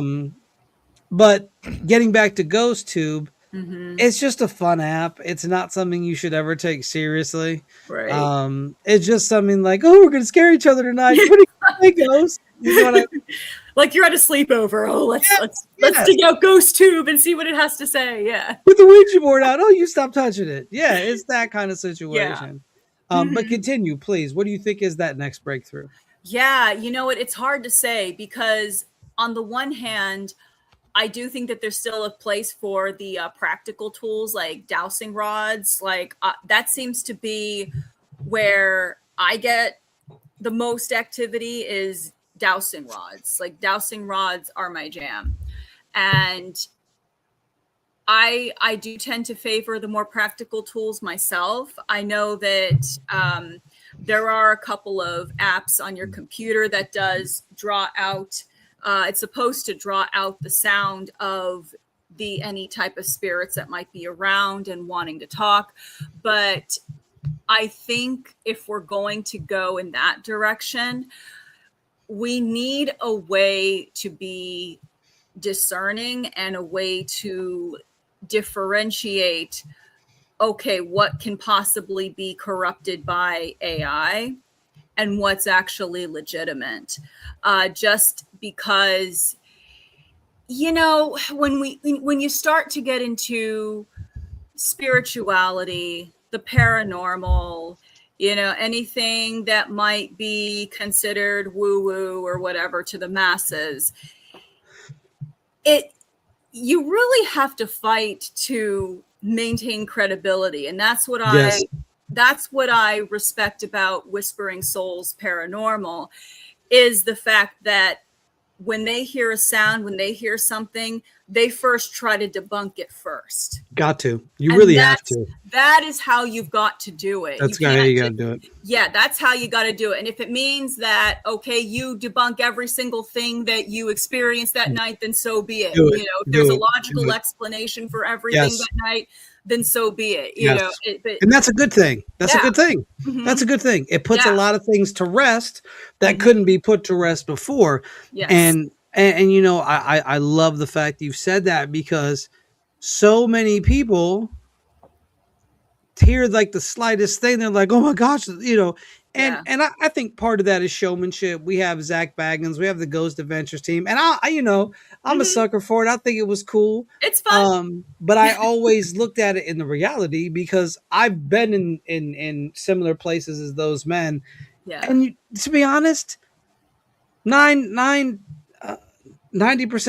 But getting back to GhostTube, it's just a fun app. It's not something you should ever take seriously. Right. It's just something like, oh, we're gonna scare each other tonight. What do you think, Ghost? You know what I mean? Like you're at a sleepover. Oh, let's dig out GhostTube and see what it has to say. Yeah. Put the Ouija board out. Oh, you stop touching it. Yeah, it's that kind of situation. But continue, please. What do you think is that next breakthrough? Yeah, you know what? It's hard to say because on the one hand, I do think that there's still a place for the practical tools like dowsing rods. Like that seems to be where I get the most activity is dowsing rods. Like dowsing rods are my jam. And I do tend to favor the more practical tools myself. I know that there are a couple of apps on your computer that does draw out. It's supposed to draw out the sound of any type of spirits that might be around and wanting to talk. But I think if we're going to go in that direction, we need a way to be discerning and a way to differentiate, okay, what can possibly be corrupted by AI and what's actually legitimate. Just because, when you start to get into spirituality, the paranormal, anything that might be considered woo-woo or whatever to the masses, you really have to fight to maintain credibility. And that's what I respect about Whispering Souls Paranormal is the fact that when they hear a sound, when they hear something, they first try to debunk it first. Got to. You really have to. That is how you've got to do it. That's how you got to do it. Yeah, that's how you got to do it. And if it means that, okay, you debunk every single thing that you experienced that night, then so be it. If there's a logical explanation for everything that night, then so be it. And that's a good thing. That's a good thing. That's a good thing. It puts a lot of things to rest that couldn't be put to rest before. Yes. And I love the fact you've said that because so many people hear like the slightest thing. They're like, oh my gosh, And I think part of that is showmanship. We have Zach Baggins, we have the Ghost Adventures team, and I'm a sucker for it. I think it was cool. It's fun. But I always looked at it in the reality because I've been in similar places as those men. Yeah. And to be honest, 90%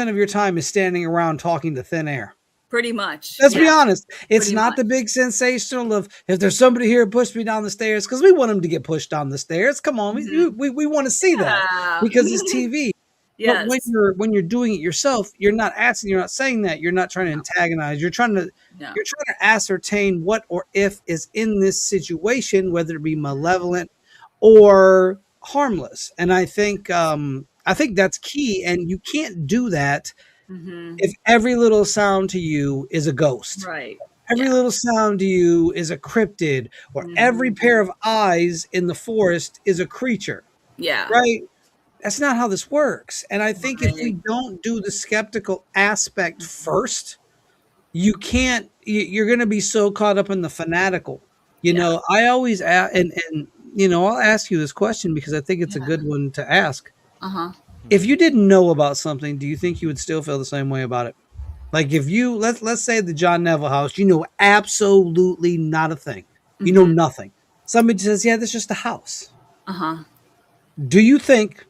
of your time is standing around talking to thin air. Pretty much. Let's be honest. It's not the big sensational of if there's somebody here push me down the stairs, because we want them to get pushed down the stairs. Come on, we want to see that because it's TV. Yes. But when you're doing it yourself, you're not asking, you're not saying that, you're not trying to antagonize. You're trying to ascertain what or if is in this situation, whether it be malevolent or harmless. And I think that's key. And you can't do that if every little sound to you is a ghost. Right. Every little sound to you is a cryptid, or every pair of eyes in the forest is a creature. Yeah. Right? That's not how this works. And I think if we don't do the skeptical aspect first, you're going to be so caught up in the fanatical. I always ask, and I'll ask you this question because I think it's a good one to ask. If you didn't know about something, do you think you would still feel the same way about it? Like if you, let's say the John Neville house, you know absolutely not a thing. You know nothing. Somebody says, yeah, that's just a house. Do you think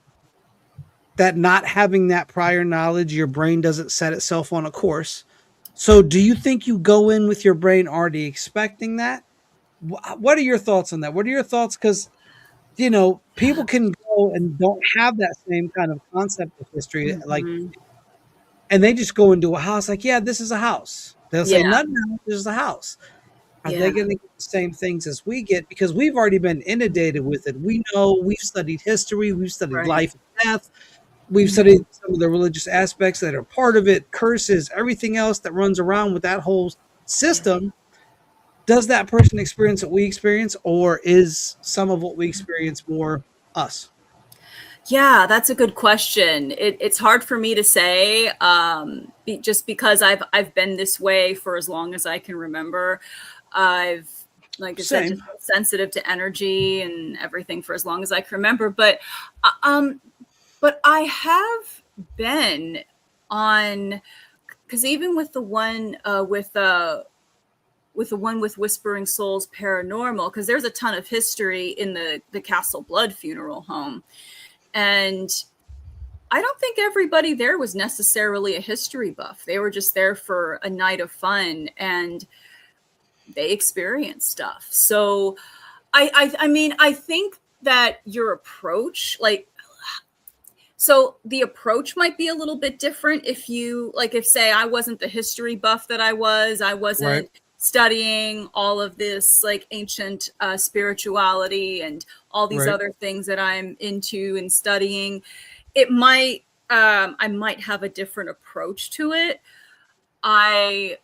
that not having that prior knowledge, your brain doesn't set itself on a course? So do you think you go in with your brain already expecting that? What are your thoughts on that? What are your thoughts? Because, people can go and don't have that same kind of concept of history. And they just go into a house like, yeah, this is a house. They'll say, no, this is a house. Are they going to get the same things as we get? Because we've already been inundated with it. We know, we've studied history. We've studied life and death. We've studied some of the religious aspects that are part of it, curses, everything else that runs around with that whole system. Does that person experience what we experience, or is some of what we experience more us? Yeah, that's a good question. It's hard for me to say, just because I've been this way for as long as I can remember. I've, like I said, just been sensitive to energy and everything for as long as I can remember. But I have been on, because even with the one with the one with Whispering Souls Paranormal, because there's a ton of history in the Castle Blood funeral home. And I don't think everybody there was necessarily a history buff. They were just there for a night of fun and they experienced stuff. So I think that your approach, so the approach might be a little bit different if you, if say I wasn't the history buff that I wasn't studying all of this ancient spirituality and all these other things that I'm into and studying, it might, I might have a different approach to it. I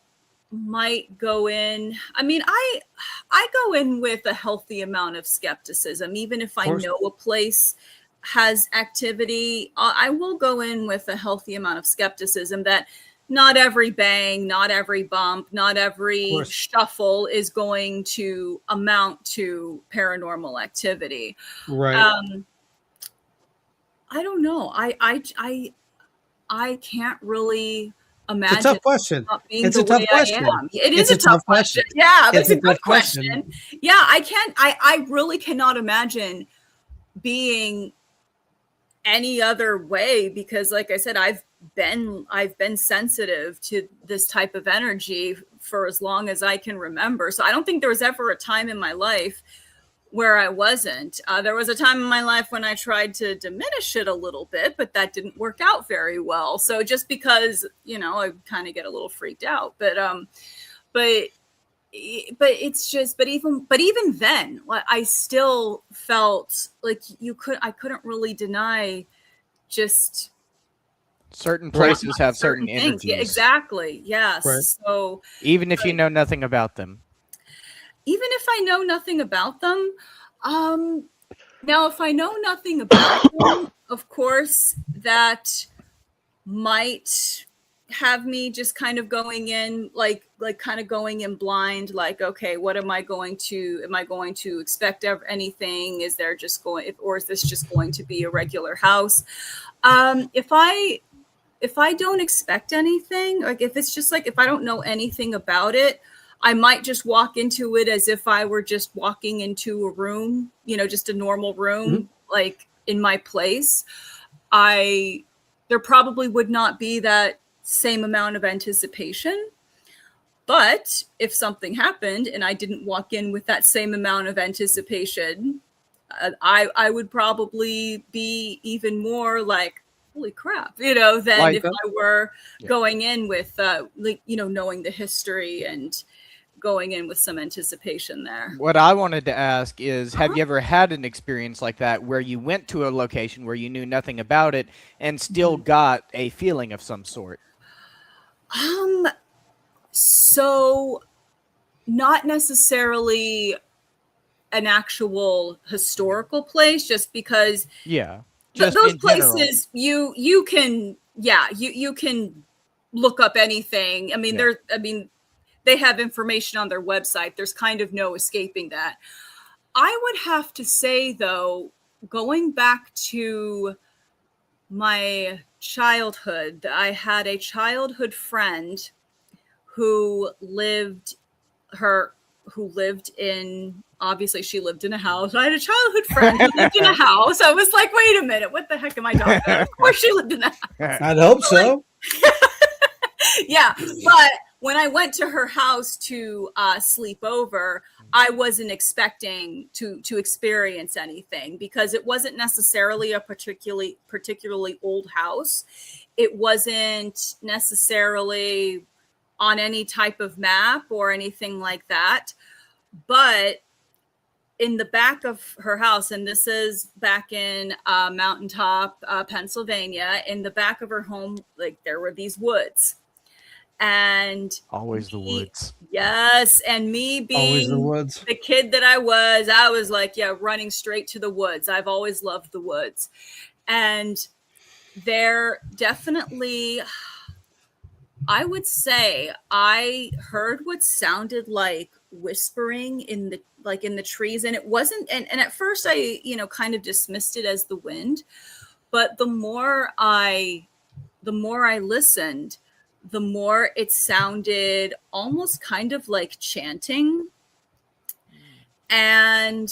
might go in, I go in with a healthy amount of skepticism, even if I know a place has activity. I will go in with a healthy amount of skepticism that not every bang, not every bump, not every shuffle is going to amount to paranormal activity. Right. I don't know. I can't really imagine. It's a tough question. It's a tough question. It is a tough question. Yeah, it's a good question. Yeah, I really cannot imagine being any other way, because like I said, I've been sensitive to this type of energy for as long as I can remember. So I don't think there was ever a time in my life where I wasn't. There was a time in my life when I tried to diminish it a little bit, but that didn't work out very well. So just because, I kind of get a little freaked out, but it's just, but even then, I still felt like I couldn't really deny just certain places have certain energies. Yeah, exactly. Yes. Right. So even if you know nothing about them. Even if I know nothing about them, now if I know nothing about them, of course that might have me just kind of going in like kind of going in blind, like, okay, what am I going to expect anything? Is there just going, or is this just going to be a regular house? If I don't expect anything, like if it's just like, if I don't know anything about it, I might just walk into it as if I were just walking into a room, just a normal room, like in my place. There probably would not be that same amount of anticipation. But if something happened and I didn't walk in with that same amount of anticipation, I would probably be even more like, holy crap, than like if I were going in with, knowing the history and going in with some anticipation there. What I wanted to ask is, have you ever had an experience like that where you went to a location where you knew nothing about it and still got a feeling of some sort? So not necessarily an actual historical place, just because those places you can look up anything. I mean, they have information on their website. There's kind of no escaping that. I would have to say, though, going back to my childhood, I had a childhood friend who lived in, obviously she lived in a house. I had a childhood friend who lived in a house. I was like, wait a minute, what the heck am I talking about? Of course she lived in a house. I'd hope so. Yeah, but when I went to her house to sleep over, I wasn't expecting to experience anything, because it wasn't necessarily a particularly old house. It wasn't necessarily on any type of map or anything like that. But in the back of her house, and this is back in Mountaintop, Pennsylvania, in the back of her home, like there were these woods. And always the woods. Yes. And me being the kid that I was like, yeah, running straight to the woods. I've always loved the woods. And there definitely, I would say I heard what sounded like whispering in the trees. And it wasn't, and at first I, kind of dismissed it as the wind. But the more I listened, the more it sounded almost kind of like chanting. And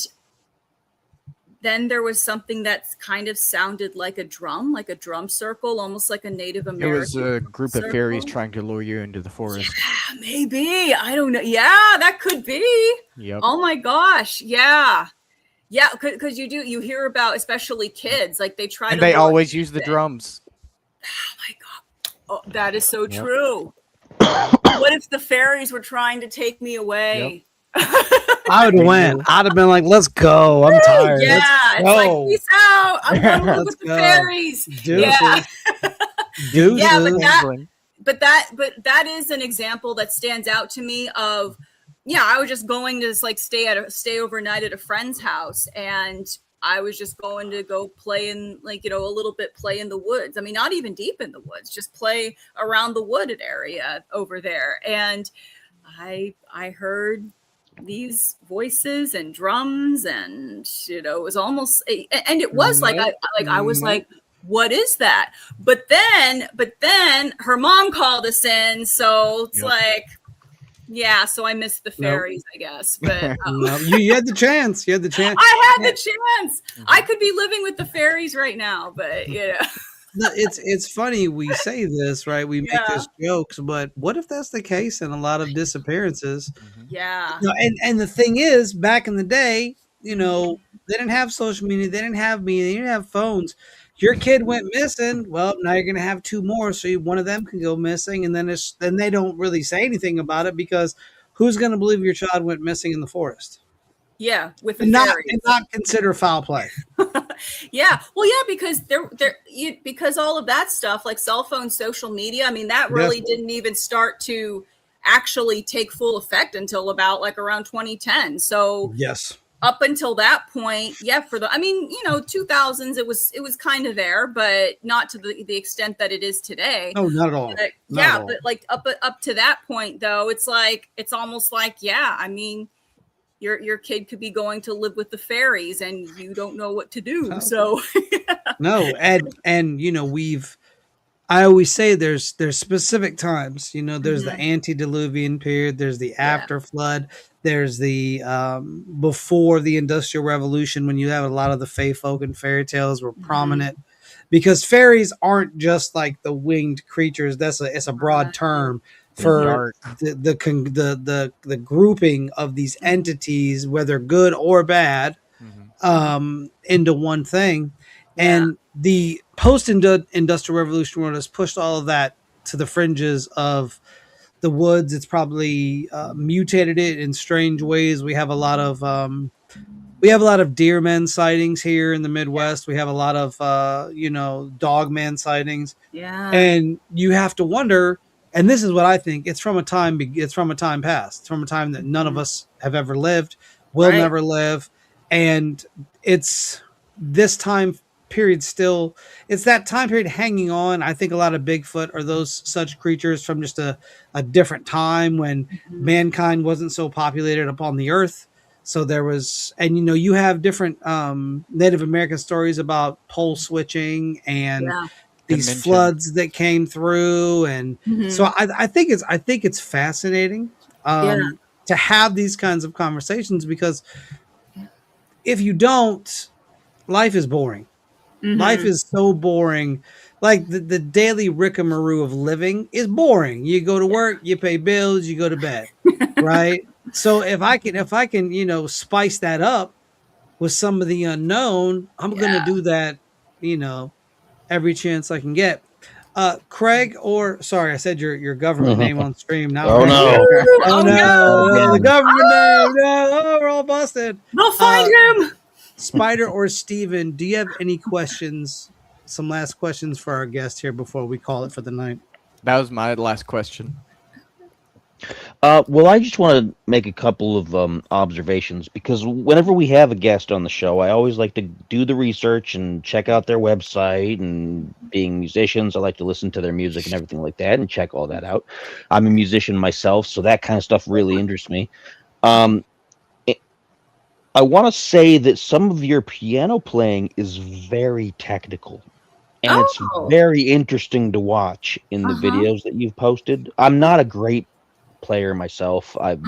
then there was something that kind of sounded like a drum circle, almost like a Native American. It was a group of fairies trying to lure you into the forest. Yeah, maybe. I don't know. Yeah, that could be. Yep. Oh my gosh. Yeah. Yeah, because you hear about, especially kids, like they try and to. And they always use the drums. Oh my God. Oh, that is so true. What if the fairies were trying to take me away? Yep. I would have went. I'd have been like, let's go. I'm tired. Yeah, let's it's go. like, peace out. I'm going to live with the fairies. Deuces. Yeah. Deuces. Yeah, but that is an example that stands out to me of, I was just going to stay overnight at a friend's house, and I was just going to go play in a little bit play in the woods. I mean, not even deep in the woods, just play around the wooded area over there. And I heard these voices and drums, and it was almost, and it was I was like, what is that? But then her mom called us in, so it's so I missed the fairies, I guess. But you had the chance. I had the chance. I could be living with the fairies right now, but It's funny we say this, right? We make these jokes, but what if that's the case in a lot of disappearances? Yeah. And the thing is, back in the day, they didn't have social media, they didn't have media, they didn't have phones. Your kid went missing. Well, now you're going to have two more, so one of them can go missing, and then they don't really say anything about it, because who's going to believe your child went missing in the forest? Yeah, with the fairies. And not consider foul play. Yeah, well, because because all of that stuff, like cell phones, social media, I mean, that really didn't even start to actually take full effect until about around 2010. So yes. up until that point, yeah, I mean, 2000s, it was kind of there, but not to the extent that it is today. No, not at all. But, but like up to that point, though, it's almost like, yeah, I mean, your kid could be going to live with the fairies and you don't know what to do. Oh. So no, and I always say there's specific times, there's the antediluvian period, there's the after flood, there's the before the Industrial Revolution, when you have a lot of the fae folk and fairy tales were prominent, because fairies aren't just like the winged creatures. It's a broad term for the grouping of these entities, whether good or bad, into one thing. And the post-industrial revolution world has pushed all of that to the fringes of the woods. It's probably mutated it in strange ways. We have a lot of deermen sightings here in the Midwest. We have a lot of dogman sightings. Yeah, and you have to wonder. And this is what I think. It's from a time past. It's from a time that none of us have ever lived, will never live, and it's this time period still. It's that time period hanging on. I think a lot of Bigfoot are those such creatures from just a different time when mankind wasn't so populated upon the earth. So there was, and you have different Native American stories about pole switching and these floods that came through, and so I think it's fascinating to have these kinds of conversations, because if you don't, life is boring. Life is so boring. Like the daily rickamaroo of living is boring. You go to work, you pay bills, you go to bed, right? So if I can, spice that up with some of the unknown, I'm gonna do that, every chance I can get. Craig, I said your government name on stream. Now Oh no! The government name. No, we're all busted. They'll find him. Spider or Steven, do you have any questions? Some last questions for our guest here before we call it for the night. That was my last question. Well, I just want to make a couple of observations, because whenever we have a guest on the show, I always like to do the research and check out their website. And being musicians, I like to listen to their music and everything like that and check all that out. I'm a musician myself, so that kind of stuff really interests me. I want to say that some of your piano playing is very technical. And it's very interesting to watch in the videos that you've posted. I'm not a great player myself. I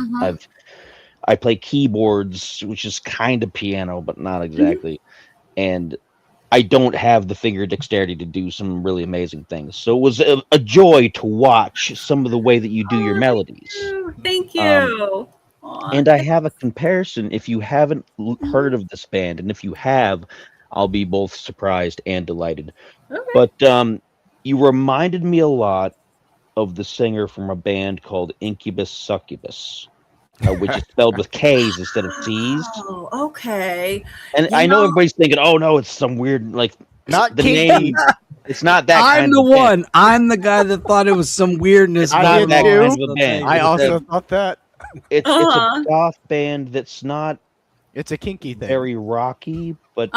play keyboards, which is kind of piano, but not exactly. And I don't have the finger dexterity to do some really amazing things. So it was a joy to watch some of the way that you do your melodies. Thank you. And I have a comparison. If you haven't heard of this band, and if you have, I'll be both surprised and delighted. Okay. But you reminded me a lot of the singer from a band called Incubus Succubus, which is spelled with K's instead of C's. Oh, okay. And I know everybody's thinking, "Oh no, it's some weird not the kinky. name." It's not that. I'm the one. I'm the guy that thought it was some weirdness. Not that kind of a band. I also thought that. It's a goth band that's not. It's a kinky thing. Very rocky, but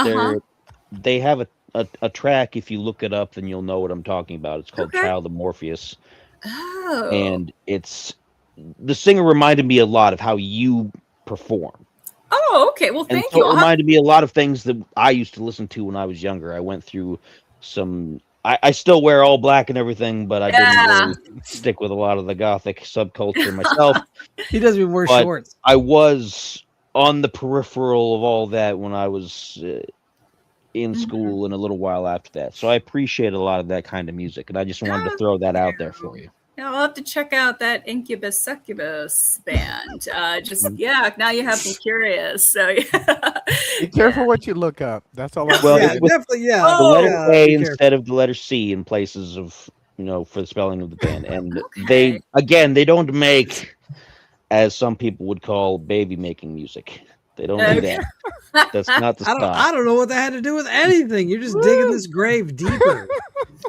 they have a track. If you look it up, then you'll know what I'm talking about. It's called Child of Morpheus. Oh. And the singer reminded me a lot of how you perform. Oh, okay. Well, thank you. It reminded me a lot of things that I used to listen to when I was younger. I went through some. I still wear all black and everything, but I didn't really stick with a lot of the Gothic subculture myself. He doesn't even wear shorts. I was on the peripheral of all that when I was in school and a little while after that. So I appreciate a lot of that kind of music, and I just wanted to throw that out there for you. Yeah, I'll have to check out that Incubus Succubus band. Now you have me curious. So be careful what you look up. That's all. Definitely. The letter A instead of the letter C in places of for the spelling of the band, and they don't make, as some people would call, baby making music. They don't do Okay. that. That's not the I style. don't know what that had to do with anything. You're just digging this grave deeper.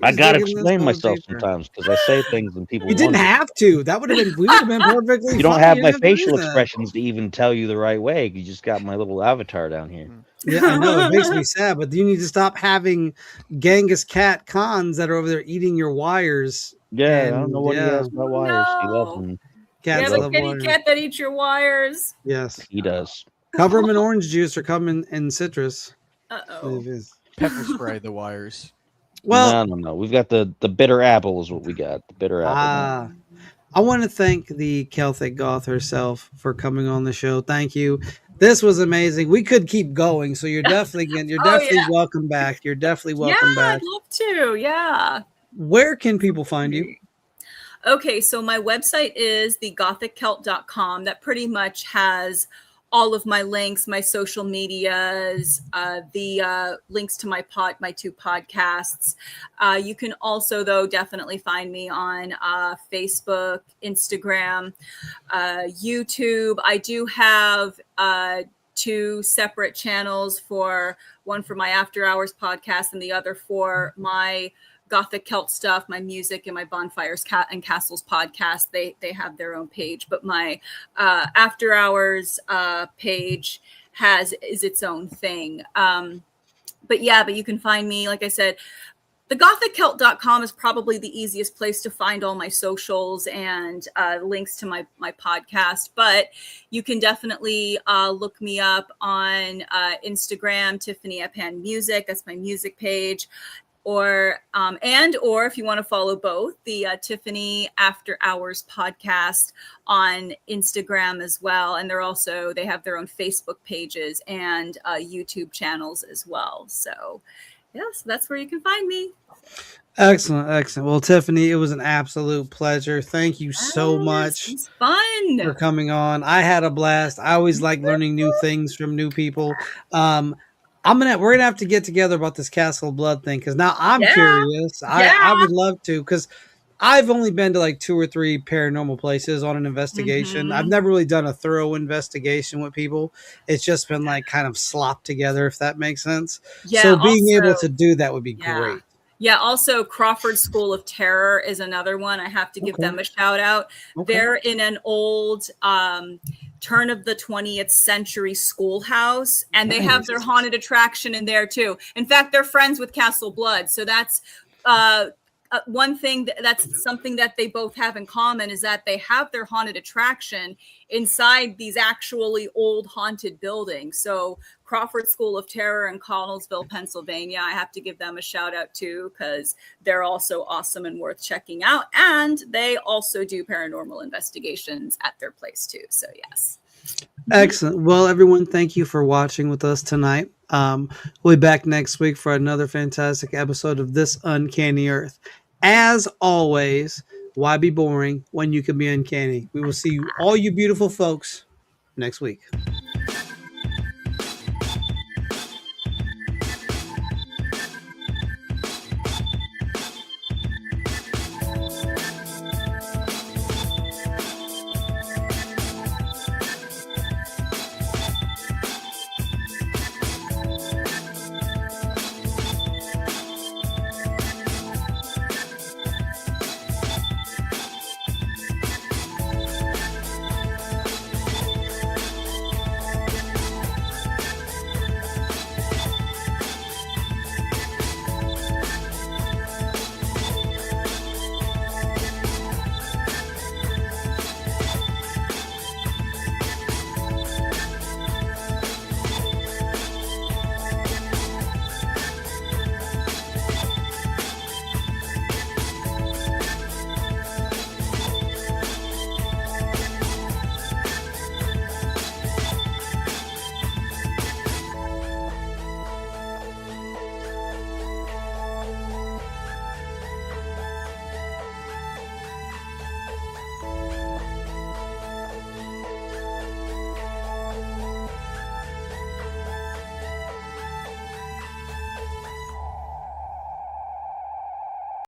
I Just gotta digging this explain hole myself deeper. sometimes because I say things and people You didn't wonder. have to. That would have been. We would have been perfectly. You don't fine. have You my didn't to do facial that. expressions to even tell you the right way. You just got my little avatar down here. Yeah, I know it makes me sad, but you need to stop having Genghis cat cons that are over there eating your wires. Yeah, I don't know what he yeah, has about wires. He loves No. them. You cats have a love kitty wires. cat that eats your wires. Yes, He does. cover them in orange juice or come in citrus. Uh-oh. It is. Pepper spray the wires. Well, No. We've got the bitter apple is what we got. The bitter apple. I want to thank the Celtic Goth herself for coming on the show. Thank you. This was amazing. We could keep going, so you're definitely welcome back. You're definitely welcome back. I'd love to. Yeah. Where can people find you? Okay, so my website is thegothiccelt.com. That pretty much has all of my links, my social medias, the links to my two podcasts. You can also, though, definitely find me on Facebook, Instagram, YouTube. I do have 2 separate channels, one for my After Hours podcast and the other for my Gothic Celt stuff, my music, and my Bonfires and Castles podcast. They have their own page, but my After Hours page is its own thing. But you can find me, like I said, thegothiccelt.com is probably the easiest place to find all my socials and links to my podcast. But you can definitely look me up on Instagram, Tiffany Apan Music. That's my music page. Or if you want to follow both, the Tiffany After Hours podcast on Instagram as well. And they have their own Facebook pages and YouTube channels as well. So that's where you can find me. Excellent. Well, Tiffany, it was an absolute pleasure. Thank you so much. It's fun for coming on. I had a blast. I always like learning new things from new people. We're gonna have to get together about this Castle of Blood thing because now I'm curious. I would love to because I've only been to like 2 or 3 paranormal places on an investigation. I've never really done a thorough investigation with people. It's just been like kind of slopped together, if that makes sense. Yeah, so being able to do that would be great. Yeah, also Crawford School of Terror is another one. I have to give them a shout out. They're in an old turn of the 20th century schoolhouse, and they have their haunted attraction in there too. In fact, they're friends with Castle Blood. So that's one thing that's something that they both have in common is that they have their haunted attraction inside these actually old haunted buildings. So Crawford School of Terror in Connellsville, Pennsylvania, I have to give them a shout out too because they're also awesome and worth checking out. And they also do paranormal investigations at their place too. So yes. Excellent. Well, everyone, thank you for watching with us tonight. We'll be back next week for another fantastic episode of This Uncanny Earth. As always, why be boring when you can be uncanny? We will see you, all you beautiful folks, next week.